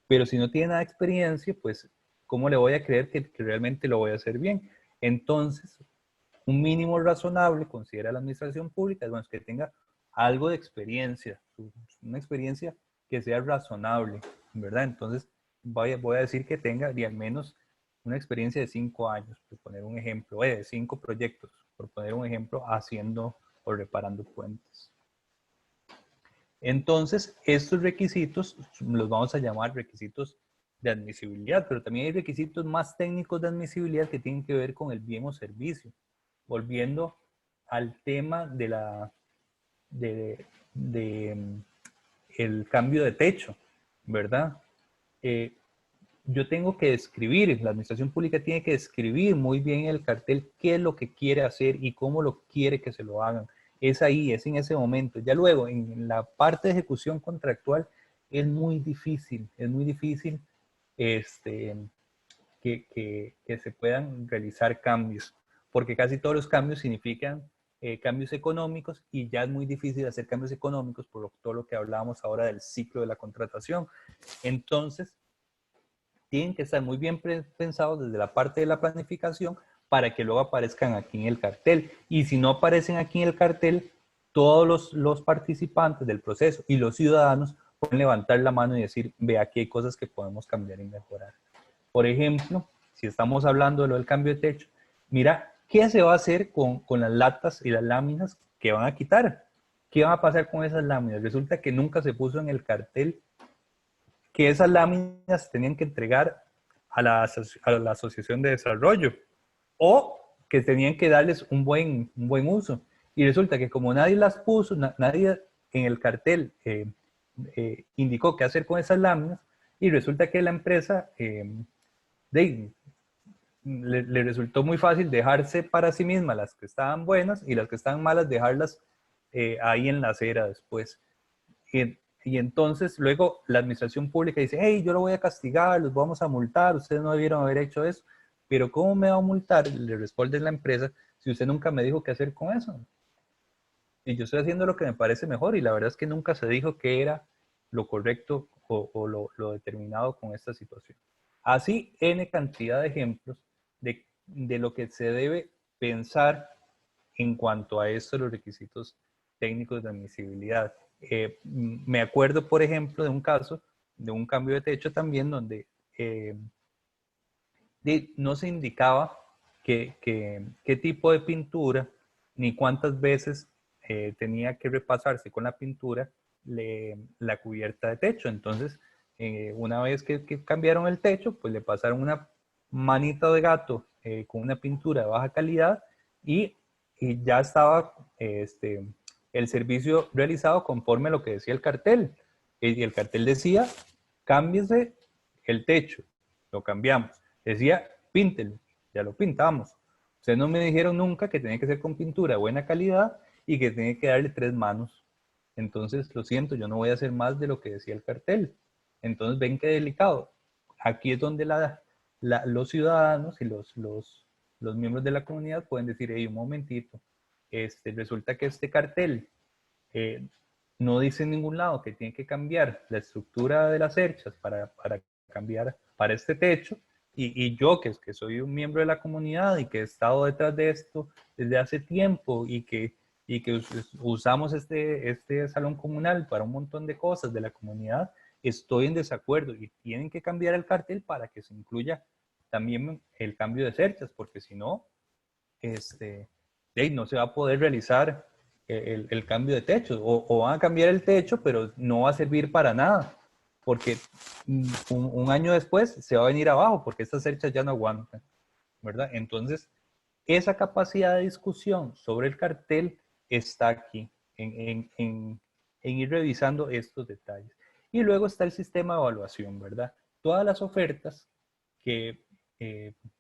Speaker 1: pero si no tiene nada de experiencia, pues, ¿cómo le voy a creer que realmente lo voy a hacer bien? Entonces, un mínimo razonable, considera la administración pública, es bueno, que tenga algo de experiencia, una experiencia que sea razonable, ¿verdad? Entonces, voy a decir que tenga al menos una experiencia de 5 años, por poner un ejemplo, de 5 proyectos, por poner un ejemplo, haciendo o reparando puentes. Entonces, estos requisitos los vamos a llamar requisitos de admisibilidad, pero también hay requisitos más técnicos de admisibilidad que tienen que ver con el bien o servicio. Volviendo al tema el cambio de techo, ¿verdad? Yo tengo que describir, la administración pública tiene que describir muy bien el cartel qué es lo que quiere hacer y cómo lo quiere que se lo hagan. Es ahí, es en ese momento. Ya luego, en la parte de ejecución contractual, es muy difícil este, que se puedan realizar cambios, porque casi todos los cambios significan cambios económicos y ya es muy difícil hacer cambios económicos por todo lo que hablábamos ahora del ciclo de la contratación. Entonces, tienen que estar muy bien pensados desde la parte de la planificación para que luego aparezcan aquí en el cartel. Y si no aparecen aquí en el cartel, todos los participantes del proceso y los ciudadanos pueden levantar la mano y decir, ve, aquí hay cosas que podemos cambiar y mejorar. Por ejemplo, si estamos hablando de lo del cambio de techo, mira, ¿qué se va a hacer con las latas y las láminas que van a quitar? ¿qué va a pasar con esas láminas? Resulta que nunca se puso en el cartel que esas láminas tenían que entregar a la Asociación de Desarrollo o que tenían que darles un buen uso. Y resulta que como nadie las puso, nadie en el cartel indicó qué hacer con esas láminas, y resulta que la empresa le resultó muy fácil dejarse para sí misma las que estaban buenas y las que estaban malas dejarlas ahí en la acera después. Y entonces luego la administración pública dice, hey, yo lo voy a castigar, los vamos a multar, ustedes no debieron haber hecho eso. Pero ¿cómo me va a multar? Le responde la empresa si usted nunca me dijo qué hacer con eso. Y yo estoy haciendo lo que me parece mejor, y la verdad es que nunca se dijo qué era lo correcto o lo determinado con esta situación. Así, N cantidad de ejemplos de lo que se debe pensar en cuanto a esto, los requisitos técnicos de admisibilidad. Me acuerdo, por ejemplo, de un caso de un cambio de techo también donde no se indicaba qué tipo de pintura ni cuántas veces tenía que repasarse con la pintura la cubierta de techo. Entonces, una vez que cambiaron el techo, pues le pasaron una manita de gato con una pintura de baja calidad, y ya estaba el servicio realizado conforme a lo que decía el cartel. Y el cartel decía, cámbiese el techo, lo cambiamos. Decía, píntelo, ya lo pintamos. Ustedes no me dijeron nunca que tenía que ser con pintura de buena calidad y que tenía que darle 3 manos. Entonces, lo siento, yo no voy a hacer más de lo que decía el cartel. Entonces, ven qué delicado. Aquí es donde los ciudadanos y los miembros de la comunidad pueden decir, hey, un momentito, resulta que este cartel eh, no dice en ningún lado que tiene que cambiar la estructura de las cerchas para cambiar para este techo, y yo que soy un miembro de la comunidad y que he estado detrás de esto desde hace tiempo y que usamos este salón comunal para un montón de cosas de la comunidad, estoy en desacuerdo, y tienen que cambiar el cartel para que se incluya también el cambio de cerchas, porque si no, no se va a poder realizar el cambio de techo, o van a cambiar el techo, pero no va a servir para nada, porque un año después se va a venir abajo, porque estas cerchas ya no aguantan, ¿verdad? Entonces, esa capacidad de discusión sobre el cartel está aquí, en ir revisando estos detalles. Y luego está el sistema de evaluación, ¿verdad? Todas las ofertas que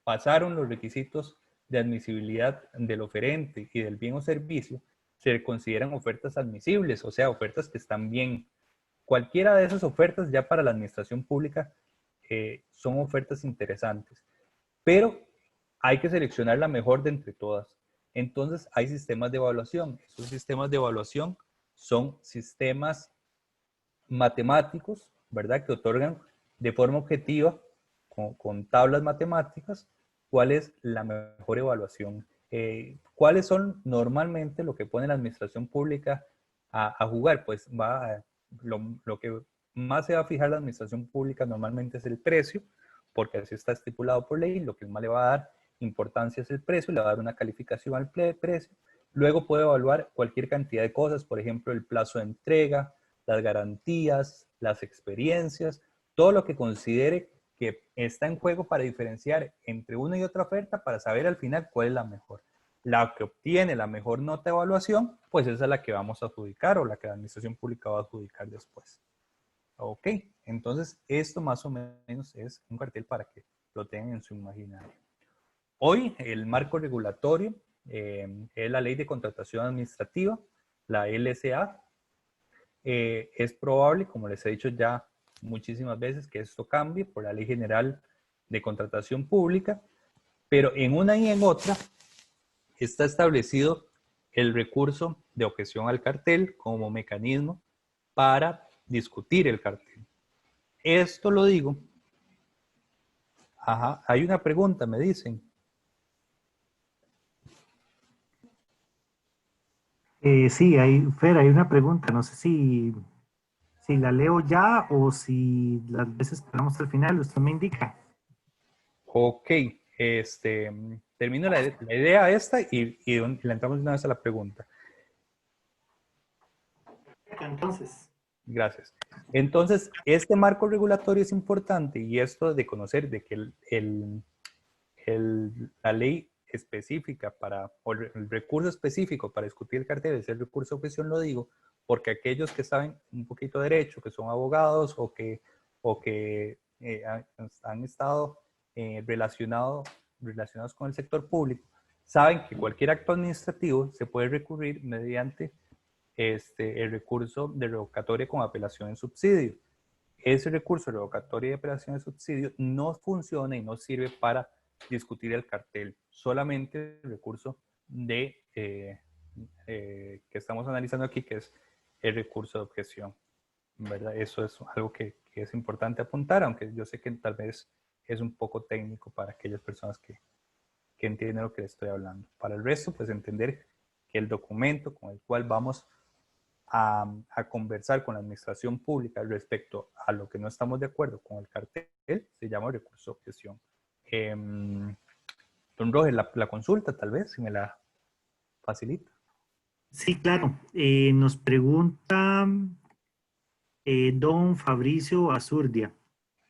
Speaker 1: pasaron los requisitos de admisibilidad del oferente y del bien o servicio se consideran ofertas admisibles, o sea, ofertas que están bien. Cualquiera de esas ofertas ya para la administración pública son ofertas interesantes, pero hay que seleccionar la mejor de entre todas. Entonces hay sistemas de evaluación. Esos sistemas de evaluación son sistemas matemáticos, ¿verdad? Que otorgan de forma objetiva, con tablas matemáticas, cuál es la mejor evaluación. ¿Cuáles son normalmente lo que pone la administración pública a jugar? Pues lo que más se va a fijar la administración pública normalmente es el precio, porque así está estipulado por ley. Lo que más le va a dar importancia es el precio, le va a dar una calificación al precio. Luego puede evaluar cualquier cantidad de cosas, por ejemplo, el plazo de entrega, las garantías, las experiencias, todo lo que considere que está en juego para diferenciar entre una y otra oferta, para saber al final cuál es la mejor. La que obtiene la mejor nota de evaluación, pues esa es la que vamos a adjudicar, o la que la administración pública va a adjudicar después. Ok, entonces esto más o menos es un cartel para que lo tengan en su imaginario. Hoy el marco regulatorio es la Ley de Contratación Administrativa, la LSA. Es probable, como les he dicho ya muchísimas veces, que esto cambie por la Ley General de Contratación Pública, pero en una y en otra está establecido el recurso de objeción al cartel como mecanismo para discutir el cartel. Esto lo digo. Ajá, hay una pregunta, me dicen.
Speaker 3: Sí, Fer, hay una pregunta. No sé si la leo ya o si las veces que vamos al final, usted me indica.
Speaker 1: Ok, termino la idea esta y le entramos una vez a la pregunta.
Speaker 3: Entonces,
Speaker 1: Gracias. Entonces, este marco regulatorio es importante y esto de conocer de que la ley específica o el recurso específico para discutir el cartel es el recurso de objeción, lo digo, porque aquellos que saben un poquito de derecho, que son abogados o que han estado relacionados con el sector público, saben que cualquier acto administrativo se puede recurrir mediante el recurso de revocatoria con apelación en subsidio. Ese recurso de revocatoria y apelación en subsidio no funciona y no sirve para discutir el cartel, solamente el recurso que estamos analizando aquí, que es el recurso de objeción, ¿verdad? Eso es algo que es importante apuntar, aunque yo sé que tal vez es un poco técnico para aquellas personas que entienden lo que les estoy hablando. Para el resto, pues entender que el documento con el cual vamos a conversar con la administración pública respecto a lo que no estamos de acuerdo con el cartel se llama recurso de objeción. Don Roger, la consulta tal vez, si me la facilita.
Speaker 3: sí, claro. Nos pregunta don Fabricio Azurdia.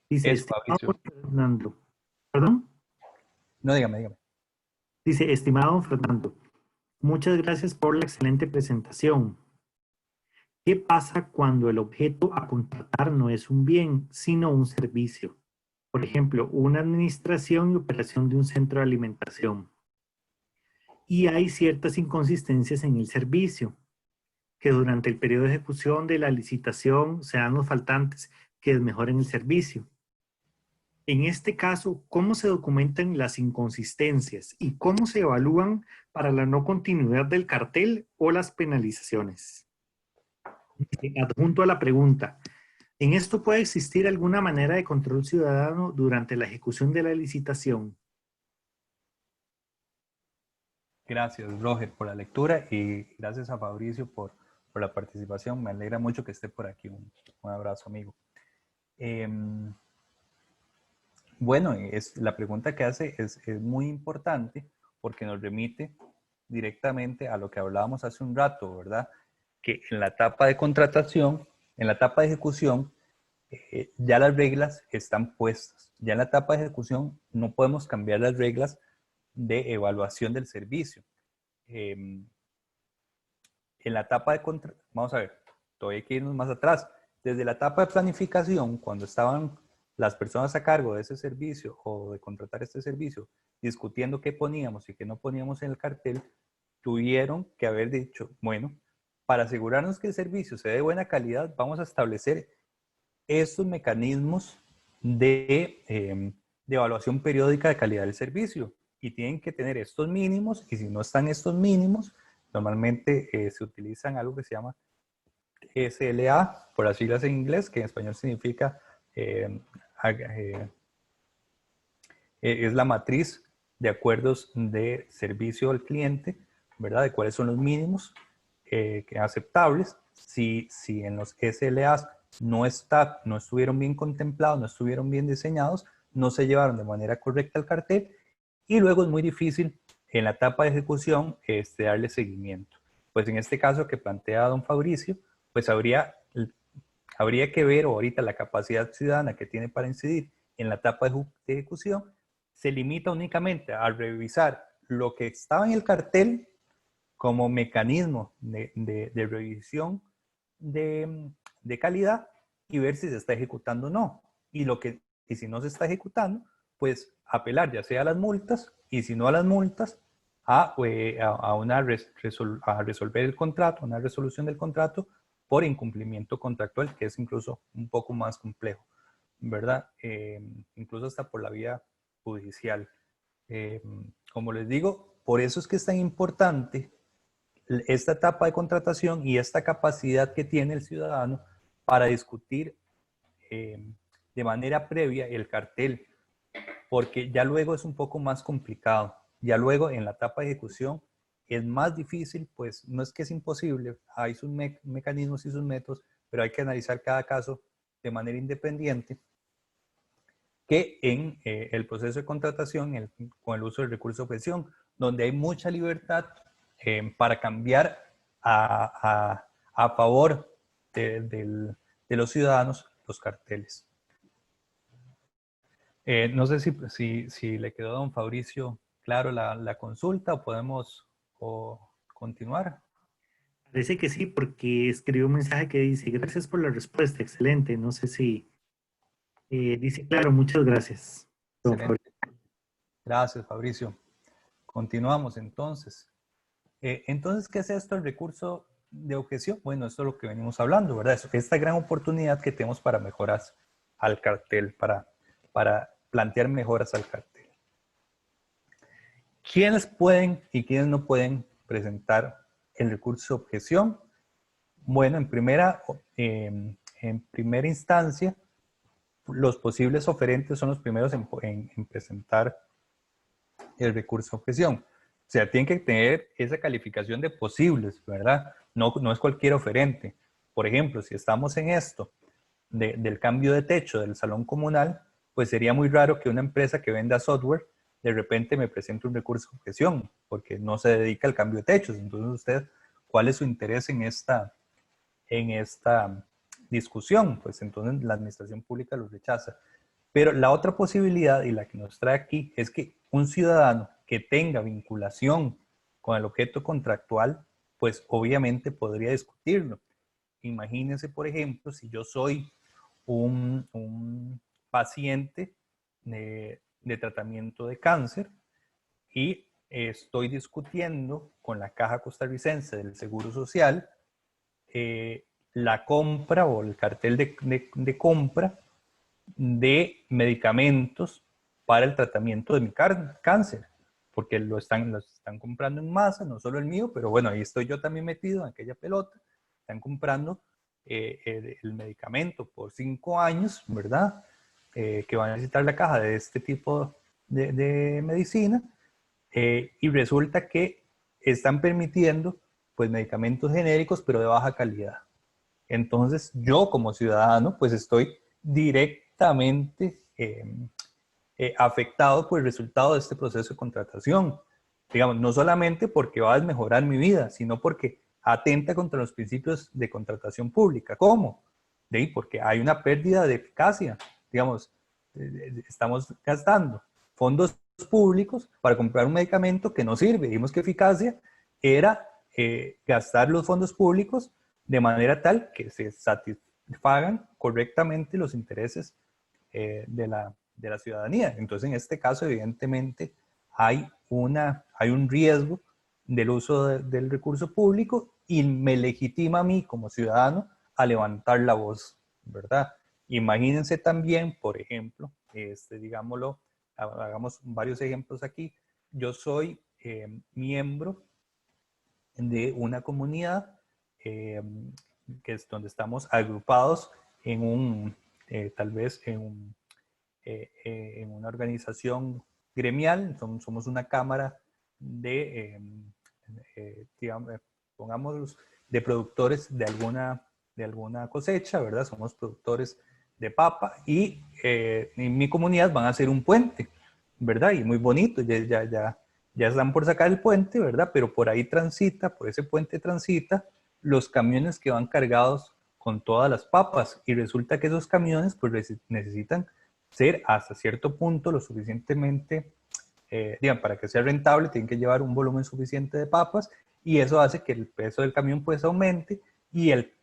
Speaker 3: Dice,
Speaker 1: Eso,
Speaker 3: estimado
Speaker 1: Fabricio.
Speaker 3: Fernando. ¿Perdón?
Speaker 1: No, dígame.
Speaker 3: Dice, estimado Fernando, muchas gracias por la excelente presentación. ¿Qué pasa cuando el objeto a contratar no es un bien, sino un servicio? Por ejemplo, una administración y operación de un centro de alimentación. Y hay ciertas inconsistencias en el servicio, que durante el periodo de ejecución de la licitación se dan los faltantes que desmejoren el servicio. En este caso, ¿cómo se documentan las inconsistencias y cómo se evalúan para la no continuidad del cartel o las penalizaciones? Adjunto a la pregunta, ¿en esto puede existir alguna manera de control ciudadano durante la ejecución de la licitación?
Speaker 1: Gracias, Roger, por la lectura y gracias a Fabricio por la participación. Me alegra mucho que esté por aquí. Un abrazo, amigo. Bueno, la pregunta que hace es muy importante porque nos remite directamente a lo que hablábamos hace un rato, ¿verdad? Que en la etapa de contratación, en la etapa de ejecución, ya las reglas están puestas. Ya en la etapa de ejecución no podemos cambiar las reglas de evaluación del servicio. En la etapa de contratación, vamos a ver, todavía hay que irnos más atrás. Desde la etapa de planificación, cuando estaban las personas a cargo de ese servicio o de contratar este servicio, discutiendo qué poníamos y qué no poníamos en el cartel, tuvieron que haber dicho, bueno, para asegurarnos que el servicio sea de buena calidad, vamos a establecer estos mecanismos de evaluación periódica de calidad del servicio y tienen que tener estos mínimos y si no están estos mínimos, normalmente se utilizan algo que se llama SLA, por las siglas en inglés, que en español significa es la matriz de acuerdos de servicio al cliente, ¿verdad? De cuáles son los mínimos aceptables. Si en los SLAs no estuvieron bien contemplados, no estuvieron bien diseñados, no se llevaron de manera correcta al cartel y luego es muy difícil en la etapa de ejecución darle seguimiento. Pues en este caso que plantea don Fabricio, pues habría que ver ahorita la capacidad ciudadana que tiene para incidir en la etapa de ejecución se limita únicamente a revisar lo que estaba en el cartel como mecanismo de revisión de calidad y ver si se está ejecutando o no. Y si no se está ejecutando, pues apelar ya sea a las multas y si no a las multas, a resolver el contrato, una resolución del contrato por incumplimiento contractual, que es incluso un poco más complejo, ¿verdad? Incluso hasta por la vía judicial. Como les digo, por eso es que es tan importante esta etapa de contratación y esta capacidad que tiene el ciudadano para discutir de manera previa el cartel, porque ya luego es un poco más complicado. Ya luego en la etapa de ejecución es más difícil, pues no es que es imposible, hay sus mecanismos y sus métodos, pero hay que analizar cada caso de manera independiente que en el proceso de contratación con el uso del recurso de objeción, donde hay mucha libertad para cambiar a favor de los ciudadanos, los carteles. No sé si le quedó a don Fabricio claro la consulta o podemos continuar.
Speaker 3: Parece que sí, porque escribió un mensaje que dice, gracias por la respuesta, excelente. No sé si dice, claro, muchas gracias, don
Speaker 1: Excelente.
Speaker 3: Fabricio.
Speaker 1: Gracias, Fabricio. Continuamos entonces. Entonces, ¿qué es esto, el recurso de objeción? Bueno, esto es lo que venimos hablando, ¿verdad? Esta gran oportunidad que tenemos para mejoras al cartel, para plantear mejoras al cartel. ¿Quiénes pueden y quiénes no pueden presentar el recurso de objeción? Bueno, en primera instancia, los posibles oferentes son los primeros en presentar el recurso de objeción. O sea, tienen que tener esa calificación de posibles, ¿verdad? No es cualquier oferente. Por ejemplo, si estamos en esto del cambio de techo del salón comunal, pues sería muy raro que una empresa que venda software de repente me presente un recurso de objeción, porque no se dedica al cambio de techos. Entonces, usted, ¿cuál es su interés en esta discusión? Pues entonces la administración pública los rechaza. Pero la otra posibilidad, y la que nos trae aquí, es que un ciudadano que tenga vinculación con el objeto contractual, pues obviamente podría discutirlo. Imagínense, por ejemplo, si yo soy un paciente de tratamiento de cáncer y estoy discutiendo con la Caja Costarricense del Seguro Social la compra o el cartel de compra de medicamentos para el tratamiento de mi cáncer, porque los están comprando en masa, no solo el mío, pero bueno, ahí estoy yo también metido en aquella pelota. Están comprando el medicamento por 5 años, ¿verdad? Que va a necesitar la caja de este tipo de medicina, y resulta que están permitiendo pues medicamentos genéricos, pero de baja calidad. Entonces yo como ciudadano pues estoy directamente afectado por el resultado de este proceso de contratación. Digamos, no solamente porque va a desmejorar mi vida, sino porque atenta contra los principios de contratación pública. ¿Cómo? De ahí, porque hay una pérdida de eficacia. Digamos, estamos gastando fondos públicos para comprar un medicamento que no sirve. Vimos que eficacia era gastar los fondos públicos de manera tal que se satisfagan correctamente los intereses de la ciudadanía. Entonces, en este caso, evidentemente, hay un riesgo del uso del recurso público y me legitima a mí como ciudadano a levantar la voz, ¿verdad? Imagínense también, por ejemplo, digámoslo, hagamos varios ejemplos aquí. Yo soy miembro de una comunidad que es donde estamos agrupados en tal vez en una organización gremial. Somos una cámara digamos, pongamos, de productores de alguna cosecha, ¿verdad? Somos productores de papa y en mi comunidad van a hacer un puente, ¿verdad? Y muy bonito, ya están por sacar el puente, ¿verdad? Pero por ahí por ese puente transita los camiones que van cargados con todas las papas, y resulta que esos camiones pues necesitan ser hasta cierto punto lo suficientemente, digamos, para que sea rentable, tienen que llevar un volumen suficiente de papas, y eso hace que el peso del camión pues aumente, y el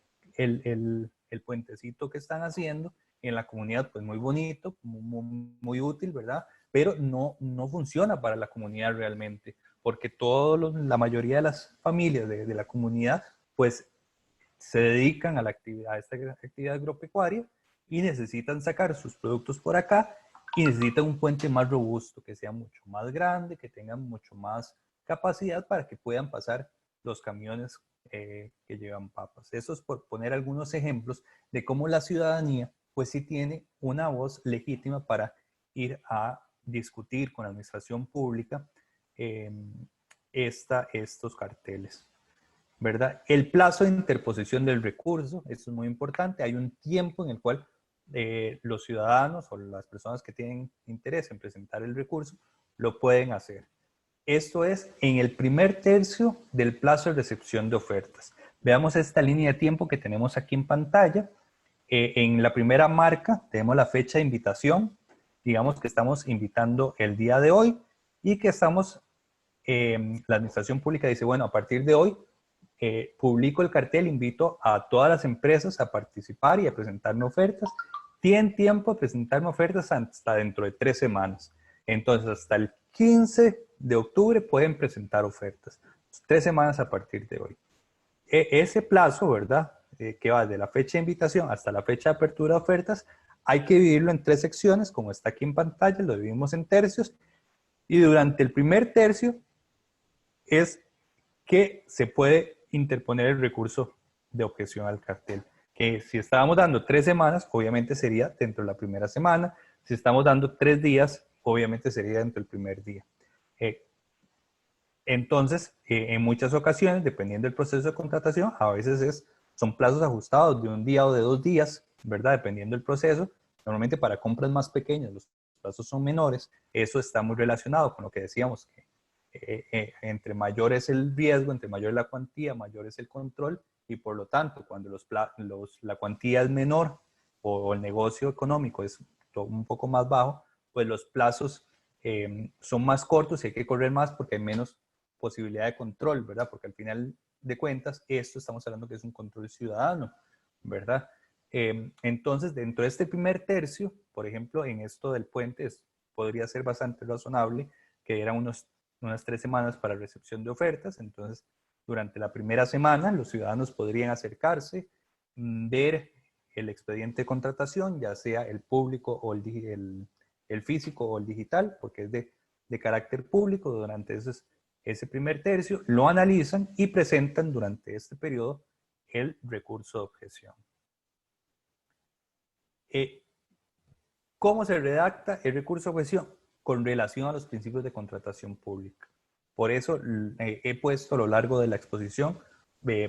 Speaker 1: puentecito que están haciendo en la comunidad pues muy bonito, muy útil, ¿verdad? Pero no funciona para la comunidad realmente, porque la mayoría de las familias de la comunidad pues se dedican a esta actividad agropecuaria y necesitan sacar sus productos por acá, y necesitan un puente más robusto, que sea mucho más grande, que tenga mucho más capacidad para que puedan pasar los camiones que llevan papas. Eso es por poner algunos ejemplos de cómo la ciudadanía pues sí tiene una voz legítima para ir a discutir con la administración pública estos carteles, ¿verdad? El plazo de interposición del recurso, esto es muy importante. Hay un tiempo en el cual los ciudadanos o las personas que tienen interés en presentar el recurso lo pueden hacer. Esto es en el primer tercio del plazo de recepción de ofertas. Veamos esta línea de tiempo que tenemos aquí en pantalla. En la primera marca tenemos la fecha de invitación. Digamos que estamos invitando el día de hoy y que estamos, la administración pública dice, bueno, a partir de hoy publico el cartel, invito a todas las empresas a participar y a presentarme ofertas. Tienen tiempo de presentarme ofertas hasta dentro de 3 semanas. Entonces, hasta el 15 de octubre pueden presentar ofertas. 3 semanas a partir de hoy. Ese plazo, ¿verdad? Que va de la fecha de invitación hasta la fecha de apertura de ofertas, hay que dividirlo en 3 secciones, como está aquí en pantalla, lo dividimos en tercios, y durante el primer tercio es que se puede interponer el recurso de objeción al cartel. Que si estábamos dando 3 semanas, obviamente sería dentro de la primera semana. Si estamos dando 3 días, obviamente sería dentro del primer día. Entonces, en muchas ocasiones, dependiendo del proceso de contratación, a veces son plazos ajustados de 1 día o de 2 días, ¿verdad? Dependiendo del proceso. Normalmente para compras más pequeñas los plazos son menores. Eso está muy relacionado con lo que decíamos, que entre mayor es el riesgo, entre mayor es la cuantía, mayor es el control, y por lo tanto, cuando la cuantía es menor o el negocio económico es un poco más bajo, pues los plazos son más cortos y hay que correr más porque hay menos posibilidad de control, ¿verdad? Porque al final de cuentas, esto estamos hablando que es un control ciudadano, ¿verdad? Entonces, dentro de este primer tercio, por ejemplo, en esto del puente, podría ser bastante razonable que eran unas 3 semanas para recepción de ofertas. Entonces, durante la primera semana, los ciudadanos podrían acercarse, ver el expediente de contratación, ya sea el público o el físico o el digital, porque es de carácter público. Durante ese primer tercio, lo analizan y presentan durante este periodo el recurso de objeción. ¿Cómo se redacta el recurso de objeción? Con relación a los principios de contratación pública. Por eso he puesto a lo largo de la exposición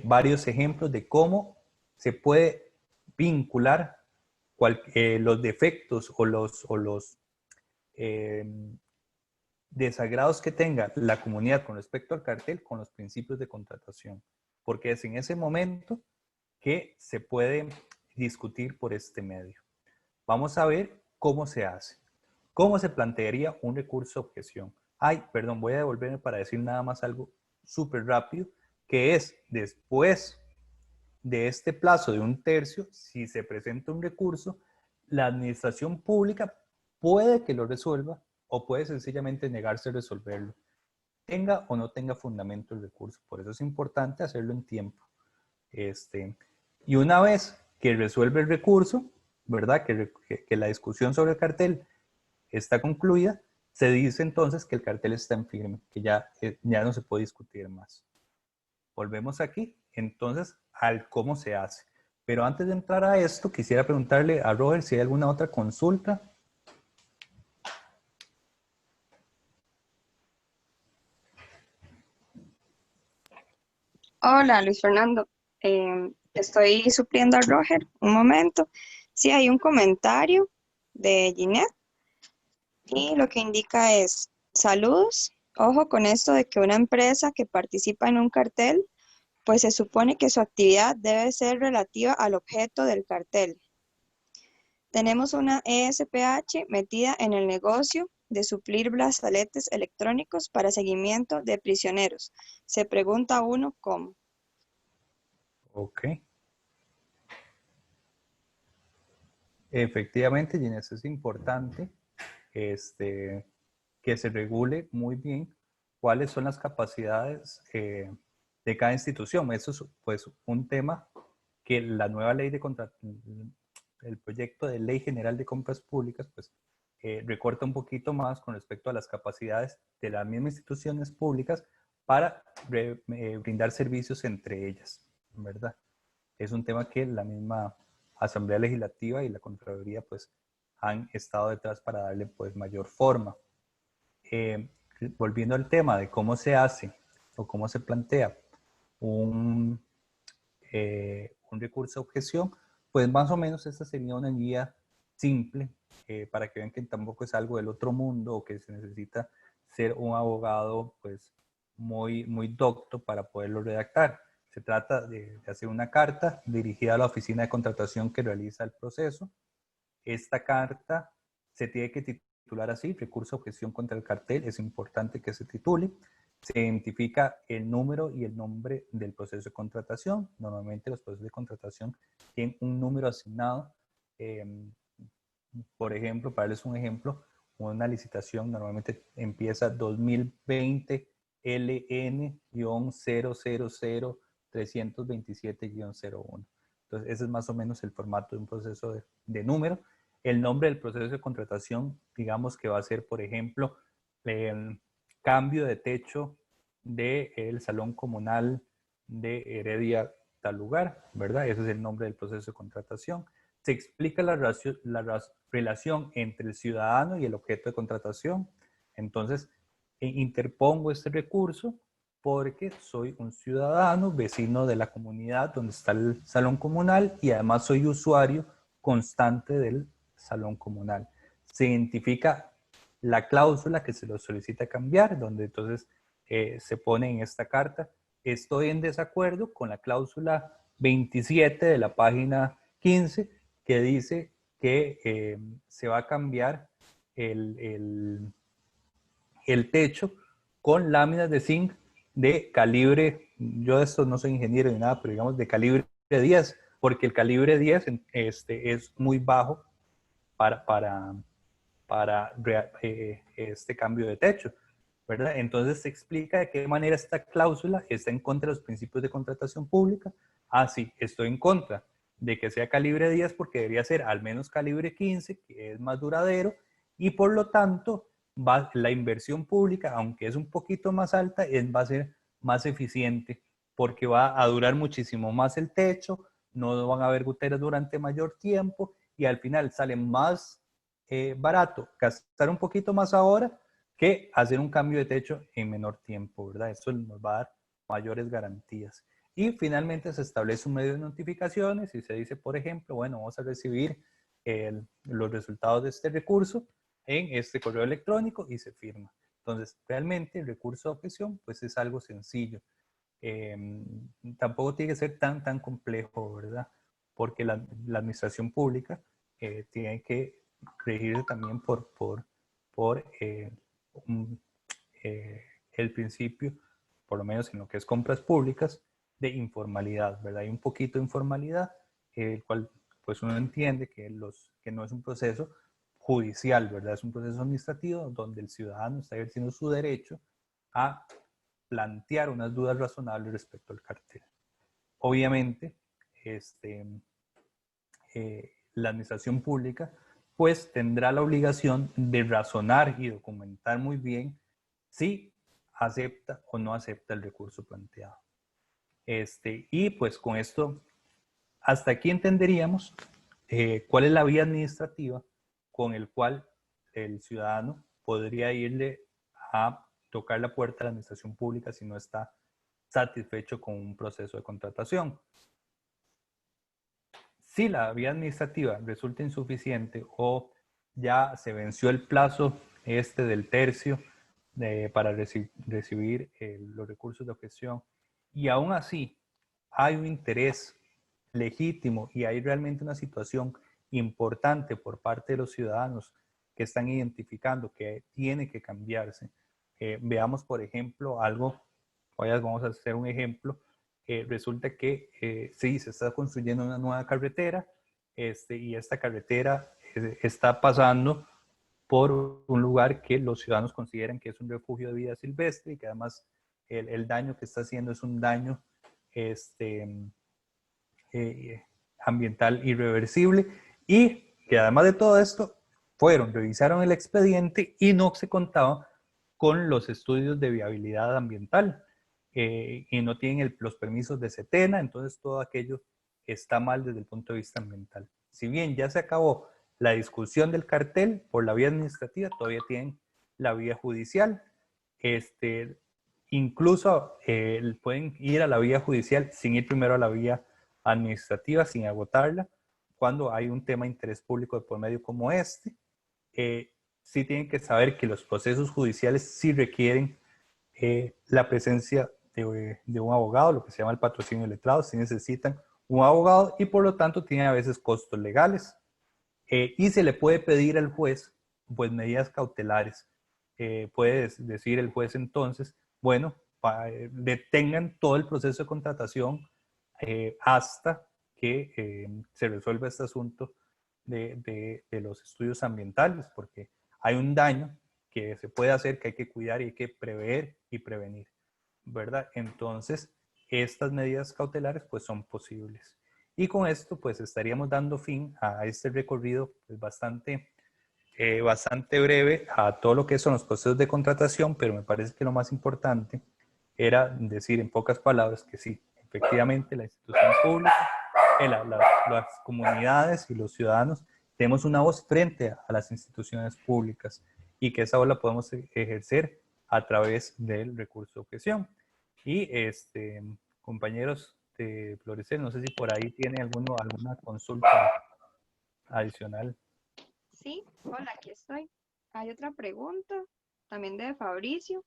Speaker 1: varios ejemplos de cómo se puede vincular los defectos o los desagrados que tenga la comunidad con respecto al cartel con los principios de contratación. Porque es en ese momento que se puede discutir por este medio. Vamos a ver cómo se hace. ¿Cómo se plantearía un recurso de objeción? Ay, perdón, voy a devolverme para decir nada más algo súper rápido, que es después de este plazo de 1 tercio, si se presenta un recurso, la administración pública puede que lo resuelva o puede sencillamente negarse a resolverlo, tenga o no tenga fundamento el recurso. Por eso es importante hacerlo en tiempo. Y una vez que resuelve el recurso, ¿verdad? Que la discusión sobre el cartel está concluida, se dice entonces que el cartel está en firme, que ya no se puede discutir más. Volvemos aquí, entonces, al cómo se hace. Pero antes de entrar a esto, quisiera preguntarle a Robert si hay alguna otra consulta.
Speaker 4: Hola, Luis Fernando. Estoy supliendo a Roger. Un momento. Sí, hay un comentario de Ginette y lo que indica es, saludos. Ojo con esto de que una empresa que participa en un cartel, pues se supone que su actividad debe ser relativa al objeto del cartel. Tenemos una ESPH metida en el negocio de suplir brazaletes electrónicos para seguimiento de prisioneros. Se pregunta uno cómo.
Speaker 1: Ok. Efectivamente, Ginés, es importante que se regule muy bien cuáles son las capacidades de cada institución. Eso es pues un tema que la nueva ley de el proyecto de ley general de compras públicas pues recorta un poquito más con respecto a las capacidades de las mismas instituciones públicas para brindar servicios entre ellas, ¿verdad? Es un tema que la misma Asamblea Legislativa y la Contraloría pues han estado detrás para darle pues mayor forma. Volviendo al tema de cómo se hace o cómo se plantea un recurso de objeción, pues más o menos esta sería una guía simple para que vean que tampoco es algo del otro mundo o que se necesita ser un abogado pues muy docto para poderlo redactar. se trata de hacer una carta dirigida a la oficina de contratación que realiza el proceso. Esta carta se tiene que titular así, recurso de objeción contra el cartel, es importante que se titule. Se identifica el número y el nombre del proceso de contratación. Normalmente los procesos de contratación tienen un número asignado. Por ejemplo, para darles un ejemplo, una licitación normalmente empieza 2020 LN-000-327-01. Entonces, ese es más o menos el formato de un proceso de número. El nombre del proceso de contratación, digamos que va a ser, por ejemplo, cambio de techo del salón comunal de Heredia tal lugar, ¿verdad? Ese es el nombre del proceso de contratación. Se explica la relación entre el ciudadano y el objeto de contratación. Entonces, interpongo este recurso porque soy un ciudadano, vecino de la comunidad donde está el salón comunal y además soy usuario constante del salón comunal. Se identifica la cláusula que se lo solicita cambiar, donde entonces se pone en esta carta: estoy en desacuerdo con la cláusula 27 de la página 15 que dice que se va a cambiar el techo con láminas de zinc de calibre, yo de esto no soy ingeniero ni nada, pero digamos de calibre 10, porque el calibre 10 es muy bajo para este cambio de techo, ¿verdad? Entonces se explica de qué manera esta cláusula está en contra de los principios de contratación pública. Sí, estoy en contra de que sea calibre 10 porque debería ser al menos calibre 15, que es más duradero, y por lo tanto la inversión pública, aunque es un poquito más alta, va a ser más eficiente porque va a durar muchísimo más el techo, no van a haber goteras durante mayor tiempo y al final sale más barato gastar un poquito más ahora que hacer un cambio de techo en menor tiempo, ¿verdad? Eso nos va a dar mayores garantías. Y finalmente se establece un medio de notificaciones y se dice, por ejemplo, bueno, vamos a recibir los resultados de este recurso en este correo electrónico y se firma. Entonces, realmente el recurso de objeción pues es algo sencillo. Tampoco tiene que ser tan complejo, ¿verdad? Porque la administración pública tiene que regirse también por el principio, por lo menos en lo que es compras públicas, de informalidad, ¿verdad? Hay un poquito de informalidad, el cual pues uno entiende que no es un proceso judicial, ¿verdad? Es un proceso administrativo donde el ciudadano está ejerciendo su derecho a plantear unas dudas razonables respecto al cartel. Obviamente, la administración pública pues tendrá la obligación de razonar y documentar muy bien si acepta o no acepta el recurso planteado. Y pues con esto, hasta aquí entenderíamos cuál es la vía administrativa con el cual el ciudadano podría irle a tocar la puerta de la administración pública si no está satisfecho con un proceso de contratación. Si la vía administrativa resulta insuficiente o ya se venció el plazo del tercio para recibir los recursos de objeción y aún así hay un interés legítimo y hay realmente una situación importante por parte de los ciudadanos que están identificando que tiene que cambiarse. Veamos, por ejemplo, algo, vamos a hacer un ejemplo. Resulta que sí, se está construyendo una nueva carretera y esta carretera está pasando por un lugar que los ciudadanos consideran que es un refugio de vida silvestre y que además el daño que está haciendo es un daño ambiental irreversible y que además de todo esto revisaron el expediente y no se contaba con los estudios de viabilidad ambiental y no tienen los permisos de SETENA, entonces todo aquello está mal desde el punto de vista ambiental. Si bien ya se acabó la discusión del cartel por la vía administrativa, todavía tienen la vía judicial. Incluso pueden ir a la vía judicial sin ir primero a la vía administrativa, sin agotarla, cuando hay un tema de interés público de por medio como sí tienen que saber que los procesos judiciales sí requieren la presencia de un abogado, lo que se llama el patrocinio letrado. Si necesitan un abogado y por lo tanto tiene a veces costos legales. Y se le puede pedir al juez pues medidas cautelares. Puede decir el juez entonces, bueno, detengan todo el proceso de contratación hasta que se resuelva este asunto de los estudios ambientales, porque hay un daño que se puede hacer, que hay que cuidar y hay que prever y prevenir, ¿verdad? Entonces, estas medidas cautelares pues son posibles. Y con esto pues estaríamos dando fin a este recorrido pues, bastante breve a todo lo que son los procesos de contratación, pero me parece que lo más importante era decir en pocas palabras que sí, efectivamente la institución pública, las comunidades y los ciudadanos tenemos una voz frente a las instituciones públicas y que esa voz la podemos ejercer a través del recurso de objeción. Y compañeros de Florecer, no sé si por ahí tiene alguna consulta adicional.
Speaker 4: Sí, hola, aquí estoy. Hay otra pregunta, también de Fabricio.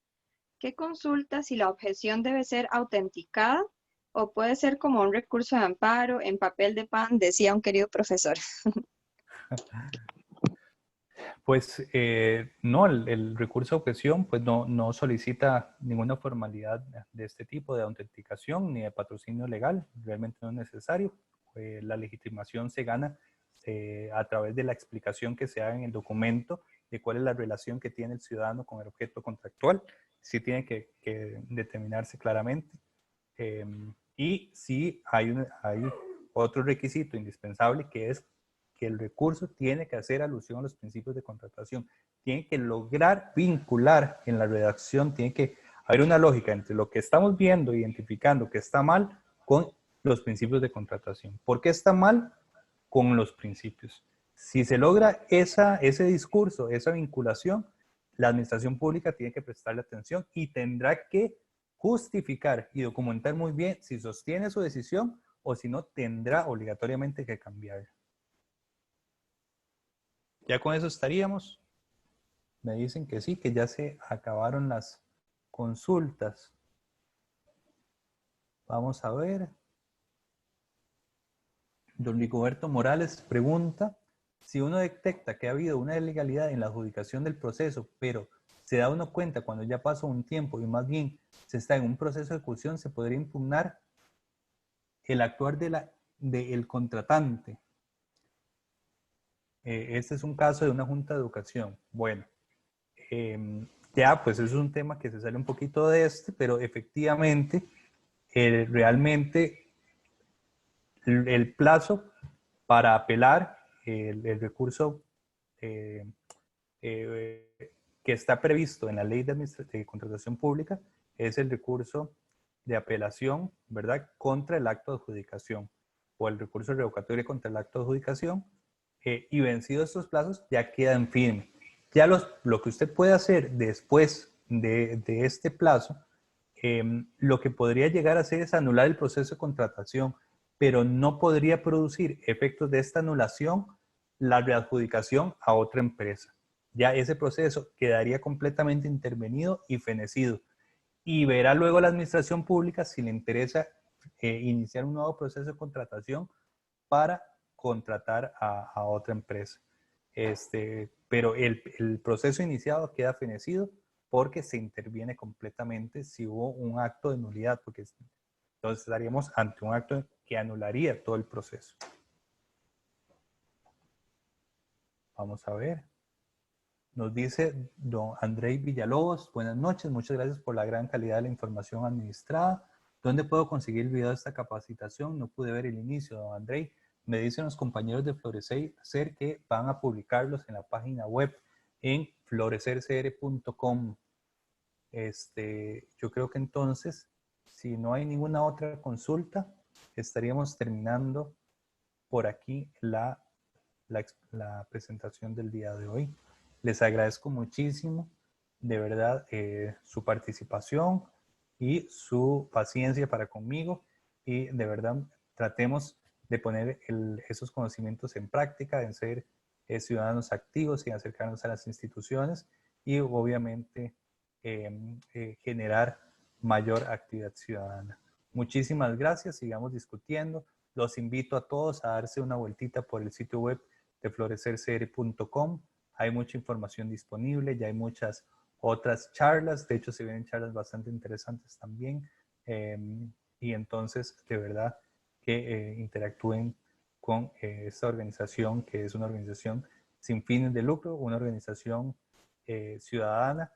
Speaker 4: ¿Qué consulta si la objeción debe ser autenticada o puede ser como un recurso de amparo en papel de pan, decía un querido profesor?
Speaker 1: Pues no, el recurso de objeción pues no solicita ninguna formalidad de este tipo de autenticación ni de patrocinio legal, realmente no es necesario. La legitimación se gana a través de la explicación que se haga en el documento de cuál es la relación que tiene el ciudadano con el objeto contractual. Sí tiene que determinarse claramente. Y sí hay otro requisito indispensable que es que el recurso tiene que hacer alusión a los principios de contratación. Tiene que lograr vincular en la redacción, tiene que haber una lógica entre lo que estamos viendo, identificando que está mal, con los principios de contratación. ¿Por qué está mal? Con los principios. Si se logra ese discurso, esa vinculación, la administración pública tiene que prestarle atención y tendrá que justificar y documentar muy bien si sostiene su decisión o si no, tendrá obligatoriamente que cambiarla. Ya con eso estaríamos. Me dicen que sí, que ya se acabaron las consultas. Vamos a ver. Don Rigoberto Morales pregunta, si uno detecta que ha habido una ilegalidad en la adjudicación del proceso, pero se da uno cuenta cuando ya pasó un tiempo y más bien se está en un proceso de ejecución, se podría impugnar el actuar del contratante. Este es un caso de una junta de educación. Bueno, ya pues eso es un tema que se sale un poquito de pero efectivamente, realmente el plazo para apelar el recurso eh, eh, que está previsto en la ley de contratación pública es el recurso de apelación, ¿verdad?, contra el acto de adjudicación o el recurso revocatorio contra el acto de adjudicación y vencidos estos plazos ya queda en firme. Ya lo que usted puede hacer después de este plazo, lo que podría llegar a hacer es anular el proceso de contratación, pero no podría producir efectos de esta anulación la readjudicación a otra empresa. Ya ese proceso quedaría completamente intervenido y fenecido. Y verá luego la administración pública si le interesa iniciar un nuevo proceso de contratación para contratar a otra empresa. Pero el proceso iniciado queda fenecido porque se interviene completamente si hubo un acto de nulidad, porque entonces estaríamos ante un acto que anularía todo el proceso. Vamos a ver. Nos dice don Andrei Villalobos, buenas noches, muchas gracias por la gran calidad de la información administrada. ¿Dónde puedo conseguir el video de esta capacitación? No pude ver el inicio, don Andrei. Me dicen los compañeros de Florecer que van a publicarlos en la página web en florecercr.com. Yo creo que entonces, si no hay ninguna otra consulta, estaríamos terminando por aquí la presentación del día de hoy. Les agradezco muchísimo, de verdad, su participación y su paciencia para conmigo y de verdad tratemos de poner esos conocimientos en práctica, en ser ciudadanos activos y acercarnos a las instituciones y obviamente generar mayor actividad ciudadana. Muchísimas gracias, sigamos discutiendo. Los invito a todos a darse una vueltita por el sitio web de florecercr.com. Hay mucha información disponible, ya hay muchas otras charlas, de hecho se vienen charlas bastante interesantes también, y entonces de verdad que interactúen con esta organización, que es una organización sin fines de lucro, una organización ciudadana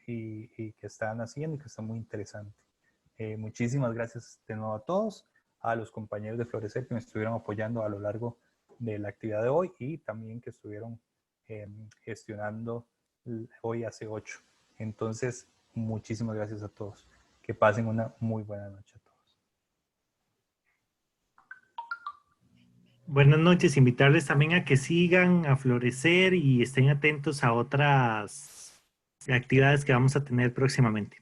Speaker 1: y que están haciendo y que está muy interesante. Muchísimas gracias de nuevo a todos, a los compañeros de Florecer que me estuvieron apoyando a lo largo de la actividad de hoy y también que estuvieron gestionando hoy hace 8. Entonces, muchísimas gracias a todos. Que pasen una muy buena noche a todos.
Speaker 3: Buenas noches, invitarles también a que sigan a Florecer y estén atentos a otras actividades que vamos a tener próximamente.